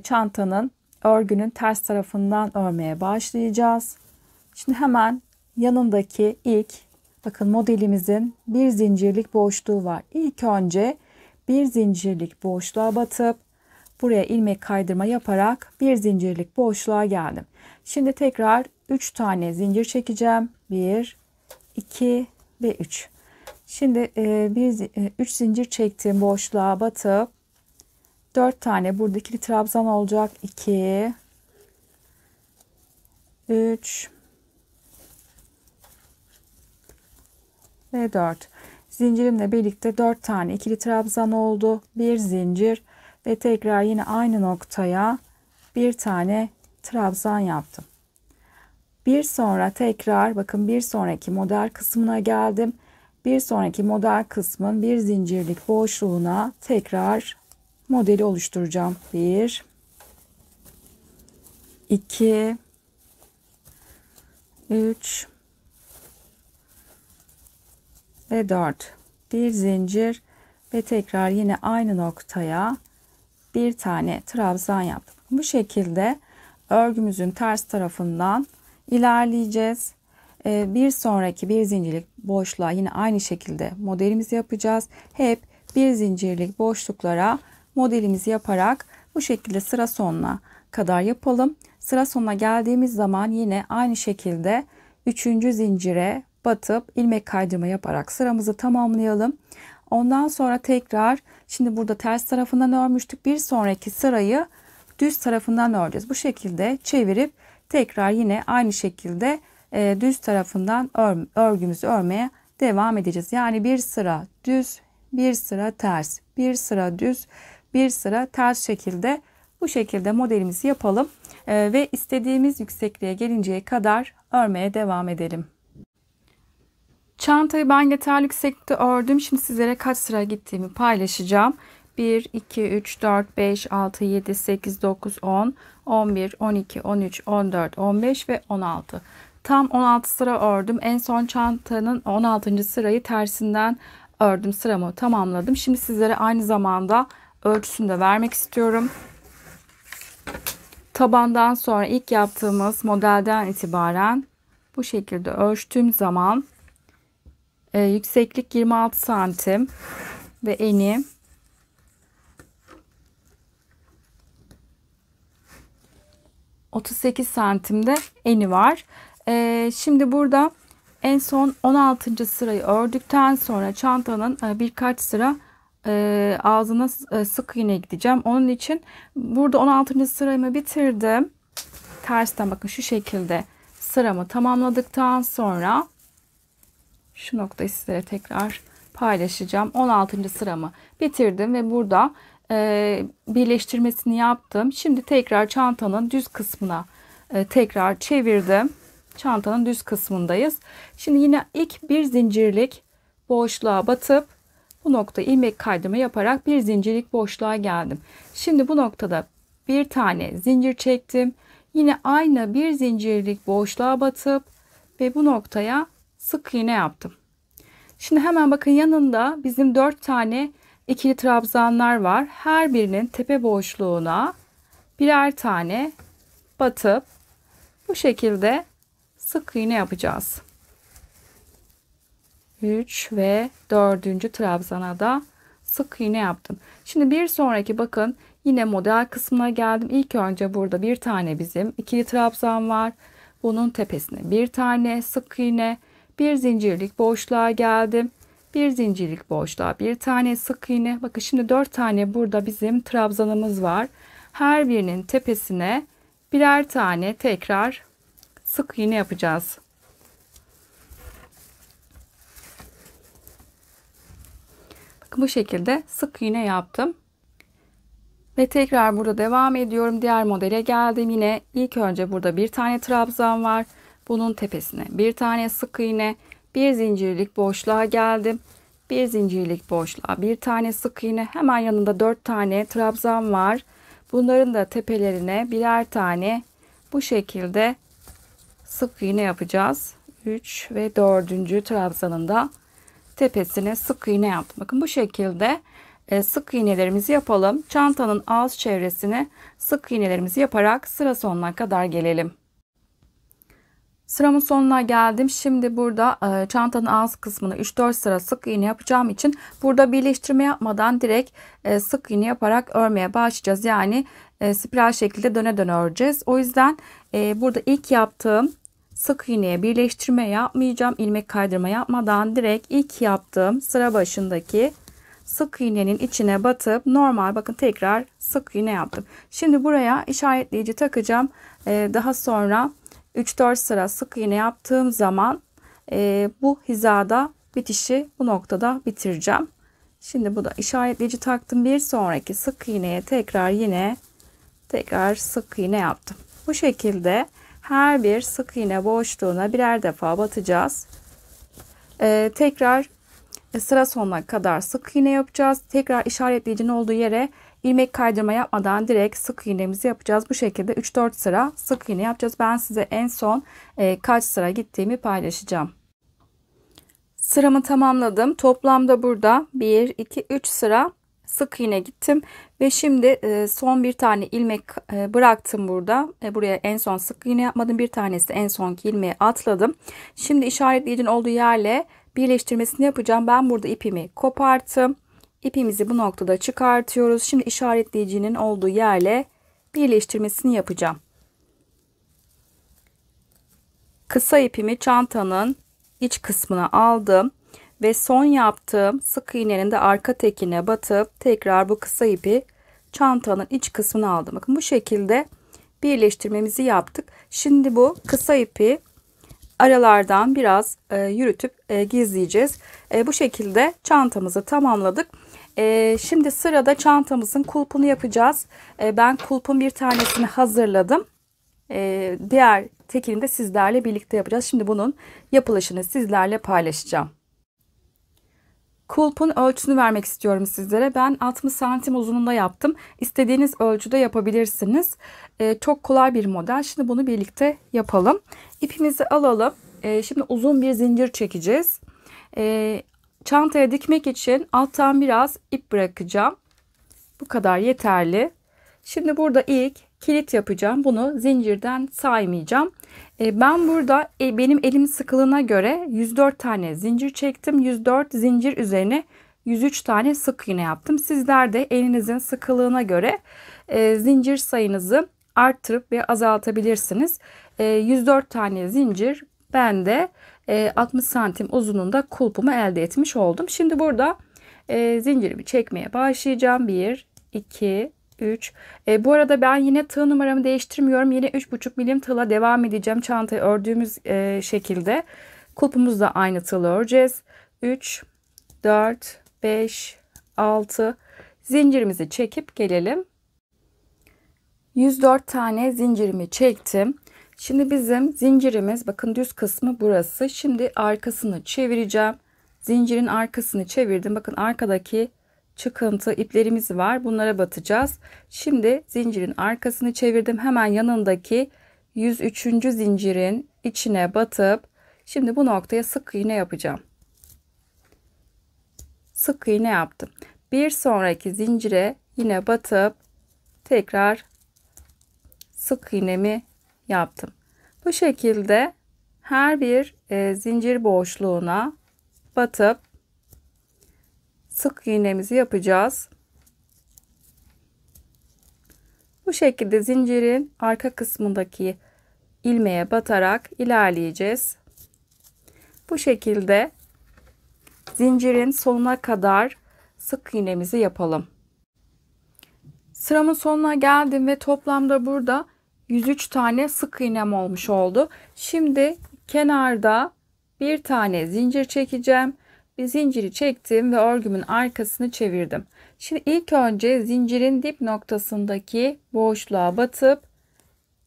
çantanın örgünün ters tarafından örmeye başlayacağız. Şimdi hemen yanındaki ilk bakın modelimizin bir zincirlik boşluğu var. İlk önce bir zincirlik boşluğa batıp buraya ilmek kaydırma yaparak bir zincirlik boşluğa geldim. Şimdi tekrar 3 tane zincir çekeceğim. 1, 2 ve 3. Şimdi 3 zincir çektiğim boşluğa batıp 4 tane burada ikili trabzan olacak. 2, 3 ve 4. Zincirimle birlikte 4 tane ikili trabzan oldu. Bir zincir ve tekrar yine aynı noktaya bir tane trabzan yaptım. Bir sonra tekrar bakın bir sonraki model kısmına geldim. Bir sonraki model kısmın bir zincirlik boşluğuna tekrar modeli oluşturacağım. 1, 2, 3 ve 4. Bir zincir ve tekrar yine aynı noktaya bir tane trabzan yaptım. Bu şekilde örgümüzün ters tarafından ilerleyeceğiz. Bir sonraki bir zincirlik boşluğa yine aynı şekilde modelimizi yapacağız. Hep bir zincirlik boşluklara modelimizi yaparak bu şekilde sıra sonuna kadar yapalım. Sıra sonuna geldiğimiz zaman yine aynı şekilde 3. zincire batıp ilmek kaydırma yaparak sıramızı tamamlayalım. Ondan sonra tekrar şimdi burada ters tarafından örmüştük. Bir sonraki sırayı düz tarafından öreceğiz. Bu şekilde çevirip tekrar yine aynı şekilde düz tarafından örgümüzü örmeye devam edeceğiz. Yani bir sıra düz, bir sıra ters, bir sıra düz, bir sıra ters şekilde bu şekilde modelimizi yapalım. Ve istediğimiz yüksekliğe gelinceye kadar örmeye devam edelim. Çantayı ben yeterli yükseklikte ördüm. Şimdi sizlere kaç sıra gittiğimi paylaşacağım. 1, 2, 3, 4, 5, 6, 7, 8, 9, 10, 11, 12, 13, 14, 15 ve 16. Tam 16 sıra ördüm. En son çantanın 16. sırayı tersinden ördüm. Sıramı tamamladım. Şimdi sizlere aynı zamanda ölçüsünü de vermek istiyorum. Tabandan sonra ilk yaptığımız modelden itibaren bu şekilde ölçtüğüm zaman yükseklik 26 santim ve eni 38 santimde eni var. Şimdi burada en son 16. sırayı ördükten sonra çantanın birkaç sıra ağzına sık iğne gideceğim. Onun için burada 16. sıramı bitirdim. Tersten bakın şu şekilde sıramı tamamladıktan sonra şu noktayı sizlere tekrar paylaşacağım. 16. sıramı bitirdim ve burada birleştirmesini yaptım. Şimdi tekrar çantanın düz kısmına tekrar çevirdim. Çantanın düz kısmındayız. Şimdi yine ilk bir zincirlik boşluğa batıp bu noktayı ilmek kaydırma yaparak bir zincirlik boşluğa geldim. Şimdi bu noktada bir tane zincir çektim. Yine aynı bir zincirlik boşluğa batıp ve bu noktaya sık iğne yaptım. Şimdi hemen bakın yanında bizim 4 tane ikili trabzanlar var. Her birinin tepe boşluğuna birer tane batıp bu şekilde sık iğne yapacağız. 3 ve 4. trabzana da sık iğne yaptım. Şimdi bir sonraki bakın yine model kısmına geldim. İlk önce burada bir tane bizim ikili trabzan var. Bunun tepesine bir tane sık iğne, bir zincirlik boşluğa geldim. Bir zincirlik boşluğa bir tane sık iğne. Bakın şimdi 4 tane burada bizim trabzanımız var. Her birinin tepesine birer tane tekrar sık iğne yapacağız. Bakın bu şekilde sık iğne yaptım. Ve tekrar burada devam ediyorum. Diğer modele geldim. Yine ilk önce burada bir tane trabzan var. Bunun tepesine bir tane sık iğne, bir zincirlik boşluğa geldim. Bir zincirlik boşluğa bir tane sık iğne. Hemen yanında 4 tane trabzan var. Bunların da tepelerine birer tane bu şekilde sık iğne yapacağız. 3 ve 4. trabzanın da tepesine sık iğne yaptım. Bakın bu şekilde sık iğnelerimizi yapalım. Çantanın ağız çevresine sık iğnelerimizi yaparak sıra sonuna kadar gelelim. Sıramın sonuna geldim. Şimdi burada çantanın ağız kısmını 3-4 sıra sık iğne yapacağım için burada birleştirme yapmadan direkt sık iğne yaparak örmeye başlayacağız. Yani spiral şekilde döne döne öreceğiz. O yüzden burada ilk yaptığım sık iğneye birleştirme yapmayacağım. İlmek kaydırma yapmadan direkt ilk yaptığım sıra başındaki sık iğnenin içine batıp normal bakın tekrar sık iğne yaptım. Şimdi buraya işaretleyici takacağım. Daha sonra 3-4 sıra sık iğne yaptığım zaman bu hizada bitişi bu noktada bitireceğim. Şimdi bu da işaretleyici taktım. Bir sonraki sık iğneye tekrar sık iğne yaptım. Bu şekilde her bir sık iğne boşluğuna birer defa batacağız. Tekrar sıra sonuna kadar sık iğne yapacağız. Tekrar işaretleyicinin olduğu yere ilmek kaydırma yapmadan direkt sık iğnemizi yapacağız. Bu şekilde 3-4 sıra sık iğne yapacağız. Ben size en son kaç sıra gittiğimi paylaşacağım. Sıramı tamamladım. Toplamda burada 1, 2, 3 sıra sık iğne gittim. Ve şimdi son bir tane ilmek bıraktım burada. Buraya en son sık iğne yapmadım. Bir tanesi en sonki ilmeği atladım. Şimdi işaretleyicinin olduğu yerle birleştirmesini yapacağım. Ben burada ipimi koparttım. İpimizi bu noktada çıkartıyoruz. Şimdi işaretleyicinin olduğu yerle birleştirmesini yapacağım. Kısa ipimi çantanın iç kısmına aldım ve son yaptığım sık iğnenin de arka tekine batıp tekrar bu kısa ipi çantanın iç kısmına aldım. Bakın bu şekilde birleştirmemizi yaptık. Şimdi bu kısa ipi aralardan biraz yürütüp gizleyeceğiz. Bu şekilde çantamızı tamamladık. Şimdi sırada çantamızın kulpunu yapacağız. Ben kulpun bir tanesini hazırladım. Diğer tekini de sizlerle birlikte yapacağız. Şimdi bunun yapılışını sizlerle paylaşacağım. Kulpun ölçüsünü vermek istiyorum sizlere. Ben 60 santim uzunluğunda yaptım. İstediğiniz ölçüde yapabilirsiniz. Çok kolay bir model. Şimdi bunu birlikte yapalım. İpimizi alalım. Şimdi uzun bir zincir çekeceğiz. Çantaya dikmek için alttan biraz ip bırakacağım. Bu kadar yeterli. Şimdi burada ilk kilit yapacağım. Bunu zincirden saymayacağım. Ben burada benim elimin sıkılığına göre 104 tane zincir çektim. 104 zincir üzerine 103 tane sık iğne yaptım. Sizler de elinizin sıkılığına göre zincir sayınızı arttırıp ve azaltabilirsiniz. 104 tane zincir ben de 60 santim uzunluğunda kulpumu elde etmiş oldum. Şimdi burada zincirimi çekmeye başlayacağım. 1, 2, 3. Bu arada ben yine tığ numaramı değiştirmiyorum. Yine 3,5 milim tığla devam edeceğim. Çantayı ördüğümüz şekilde. Kulpumuzu da aynı tığla öreceğiz. 3, 4, 5, 6. Zincirimizi çekip gelelim. 104 tane zincirimi çektim. Şimdi bizim zincirimiz bakın düz kısmı burası. Şimdi arkasını çevireceğim. Zincirin arkasını çevirdim. Bakın arkadaki çıkıntı iplerimiz var. Bunlara batacağız. Şimdi zincirin arkasını çevirdim. Hemen yanındaki 103. zincirin içine batıp şimdi bu noktaya sık iğne yapacağım. Sık iğne yaptım. Bir sonraki zincire yine batıp tekrar sık iğnemi yaptım. Bu şekilde her bir zincir boşluğuna batıp sık iğnemizi yapacağız. Bu şekilde zincirin arka kısmındaki ilmeğe batarak ilerleyeceğiz. Bu şekilde zincirin sonuna kadar sık iğnemizi yapalım. Sıramın sonuna geldim ve toplamda burada 103 tane sık iğnem olmuş oldu. Şimdi kenarda bir tane zincir çekeceğim. Bir zinciri çektim ve örgümün arkasını çevirdim. Şimdi ilk önce zincirin dip noktasındaki boşluğa batıp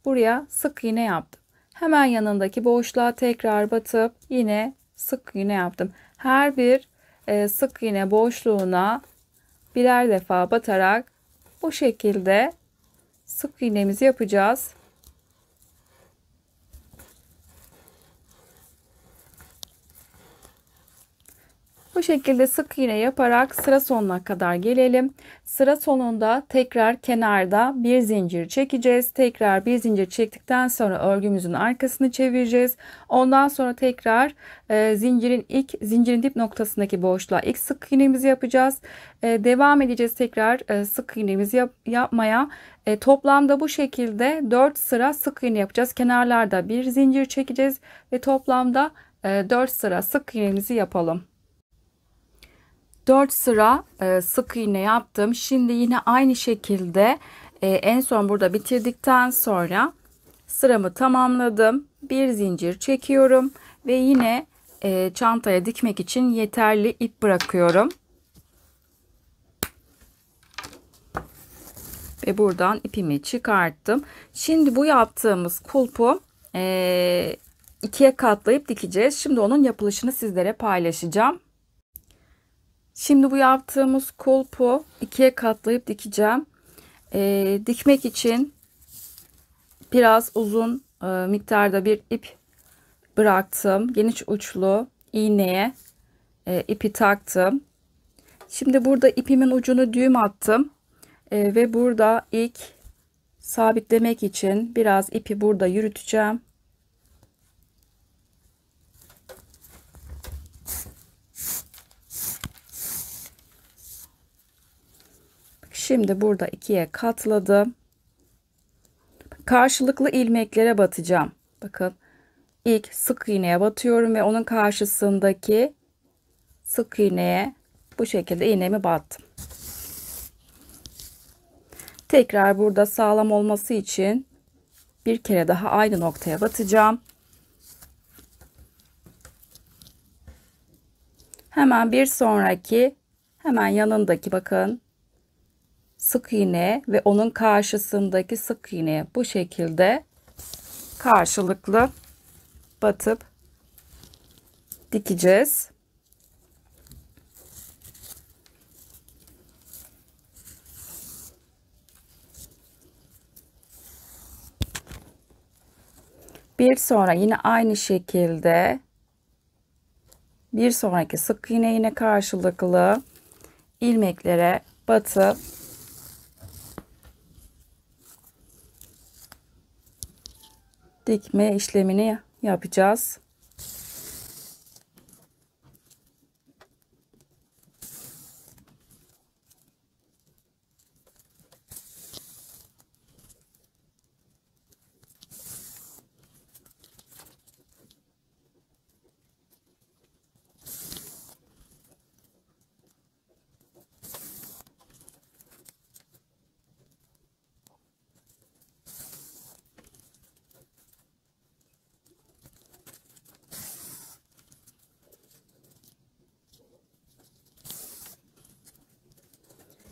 buraya sık iğne yaptım. Hemen yanındaki boşluğa tekrar batıp yine sık iğne yaptım. Her bir sık iğne boşluğuna birer defa batarak bu şekilde sık iğnemizi yapacağız. Bu şekilde sık iğne yaparak sıra sonuna kadar gelelim. Sıra sonunda tekrar kenarda bir zincir çekeceğiz. Tekrar bir zincir çektikten sonra örgümüzün arkasını çevireceğiz. Ondan sonra tekrar zincirin dip noktasındaki boşluğa ilk sık iğnemizi yapacağız. Devam edeceğiz tekrar sık iğnemizi yapmaya. Toplamda bu şekilde 4 sıra sık iğne yapacağız. Kenarlarda bir zincir çekeceğiz ve toplamda 4 sıra sık iğnemizi yapalım. 4 sıra sık iğne yaptım. Şimdi yine aynı şekilde en son burada bitirdikten sonra sıramı tamamladım. Bir zincir çekiyorum ve yine çantaya dikmek için yeterli ip bırakıyorum. Ve buradan ipimi çıkarttım. Şimdi bu yaptığımız kulpu ikiye katlayıp dikeceğiz. Şimdi onun yapılışını sizlere paylaşacağım. Şimdi bu yaptığımız kulpu ikiye katlayıp dikeceğim. Dikmek için biraz uzun miktarda bir ip bıraktım. Geniş uçlu iğneye ipi taktım. Şimdi burada ipimin ucunu düğüm attım. Ve burada ilk sabitlemek için biraz ipi burada yürüteceğim. Şimdi burada ikiye katladım. Karşılıklı ilmeklere batacağım. Bakın ilk sık iğneye batıyorum ve onun karşısındaki sık iğneye bu şekilde iğnemi battım. Tekrar burada sağlam olması için bir kere daha aynı noktaya batacağım. Hemen bir sonraki hemen yanındaki bakın sık iğne ve onun karşısındaki sık iğneye bu şekilde karşılıklı batıp dikeceğiz. Bir sonra yine aynı şekilde bir sonraki sık iğne yine karşılıklı ilmeklere batıp dikme işlemini yapacağız.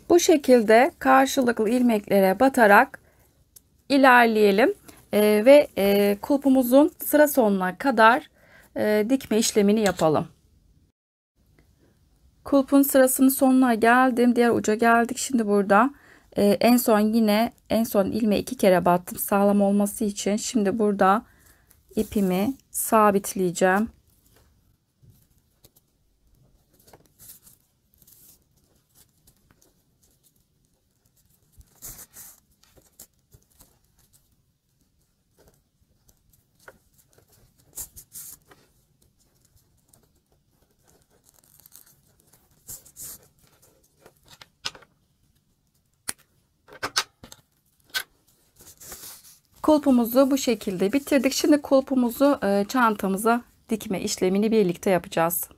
Bu şekilde karşılıklı ilmeklere batarak ilerleyelim ve kulpumuzun sıra sonuna kadar dikme işlemini yapalım. Kulpun sırasının sonuna geldim. Diğer uca geldik. Şimdi burada en son ilmeği 2 kere battım sağlam olması için. Şimdi burada ipimi sabitleyeceğim. Kulpumuzu bu şekilde bitirdik. Şimdi kulpumuzu çantamıza dikme işlemini birlikte yapacağız.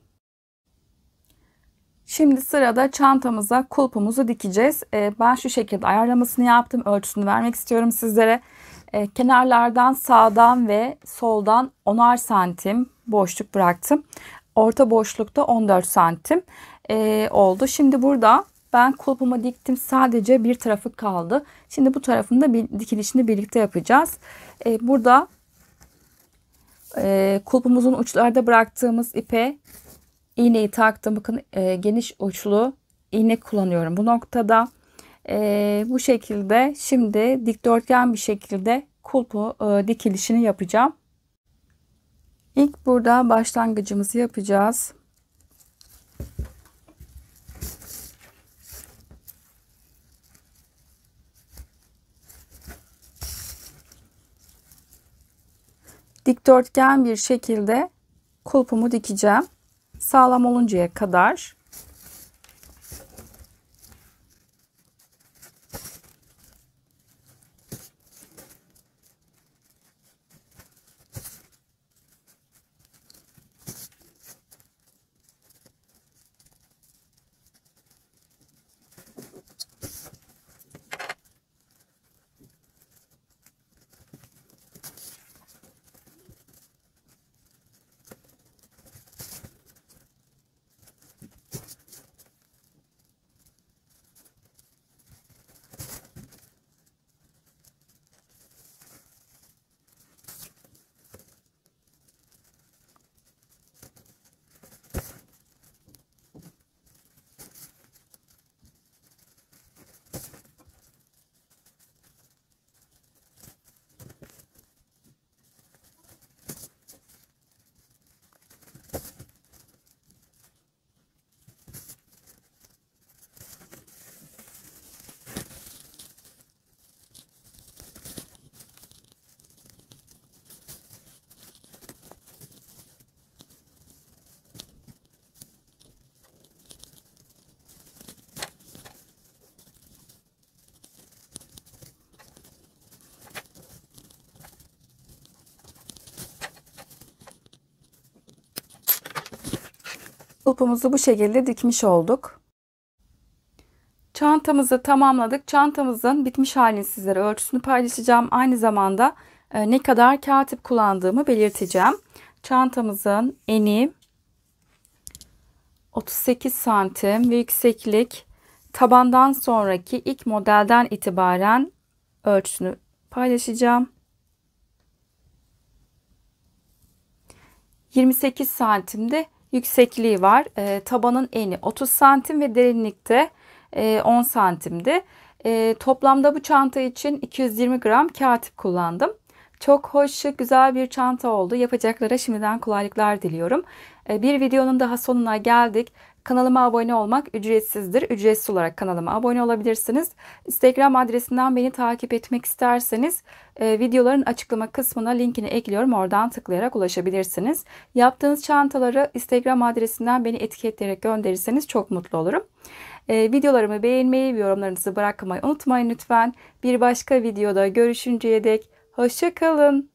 Şimdi sırada çantamıza kulpumuzu dikeceğiz. Ben şu şekilde ayarlamasını yaptım. Ölçüsünü vermek istiyorum sizlere. Kenarlardan sağdan ve soldan 10'ar santim boşluk bıraktım. Orta boşlukta 14 santim oldu. Şimdi burada ben kulpumu diktim. Sadece bir tarafı kaldı. Şimdi bu tarafın da dikilişini birlikte yapacağız. Burada kulpumuzun uçlarda bıraktığımız ipe iğneyi taktım. Bakın geniş uçlu iğne kullanıyorum bu noktada. Bu şekilde şimdi dikdörtgen bir şekilde kulpu dikilişini yapacağım. İlk burada başlangıcımızı yapacağız. Dikdörtgen bir şekilde kulpumu dikeceğim. Sağlam oluncaya kadar. Kulpumuzu bu şekilde dikmiş olduk. Çantamızı tamamladık. Çantamızın bitmiş halini sizlere ölçüsünü paylaşacağım. Aynı zamanda ne kadar kağıt kullandığımı belirteceğim. Çantamızın eni 38 santim ve yükseklik tabandan sonraki ilk modelden itibaren ölçüsünü paylaşacağım. 28 santimde yüksekliği var. Tabanın eni 30 santim ve derinlikte 10 santimdi. Toplamda bu çanta için 220 gram kağıt kullandım. Çok hoş, şık, güzel bir çanta oldu. Yapacaklara şimdiden kolaylıklar diliyorum. Bir videonun daha sonuna geldik. Kanalıma abone olmak ücretsizdir. Ücretsiz olarak kanalıma abone olabilirsiniz. Instagram adresinden beni takip etmek isterseniz videoların açıklama kısmına linkini ekliyorum. Oradan tıklayarak ulaşabilirsiniz. Yaptığınız çantaları Instagram adresinden beni etiketleyerek gönderirseniz çok mutlu olurum. Videolarımı beğenmeyi ve yorumlarınızı bırakmayı unutmayın lütfen. Bir başka videoda görüşünceye dek hoşça kalın.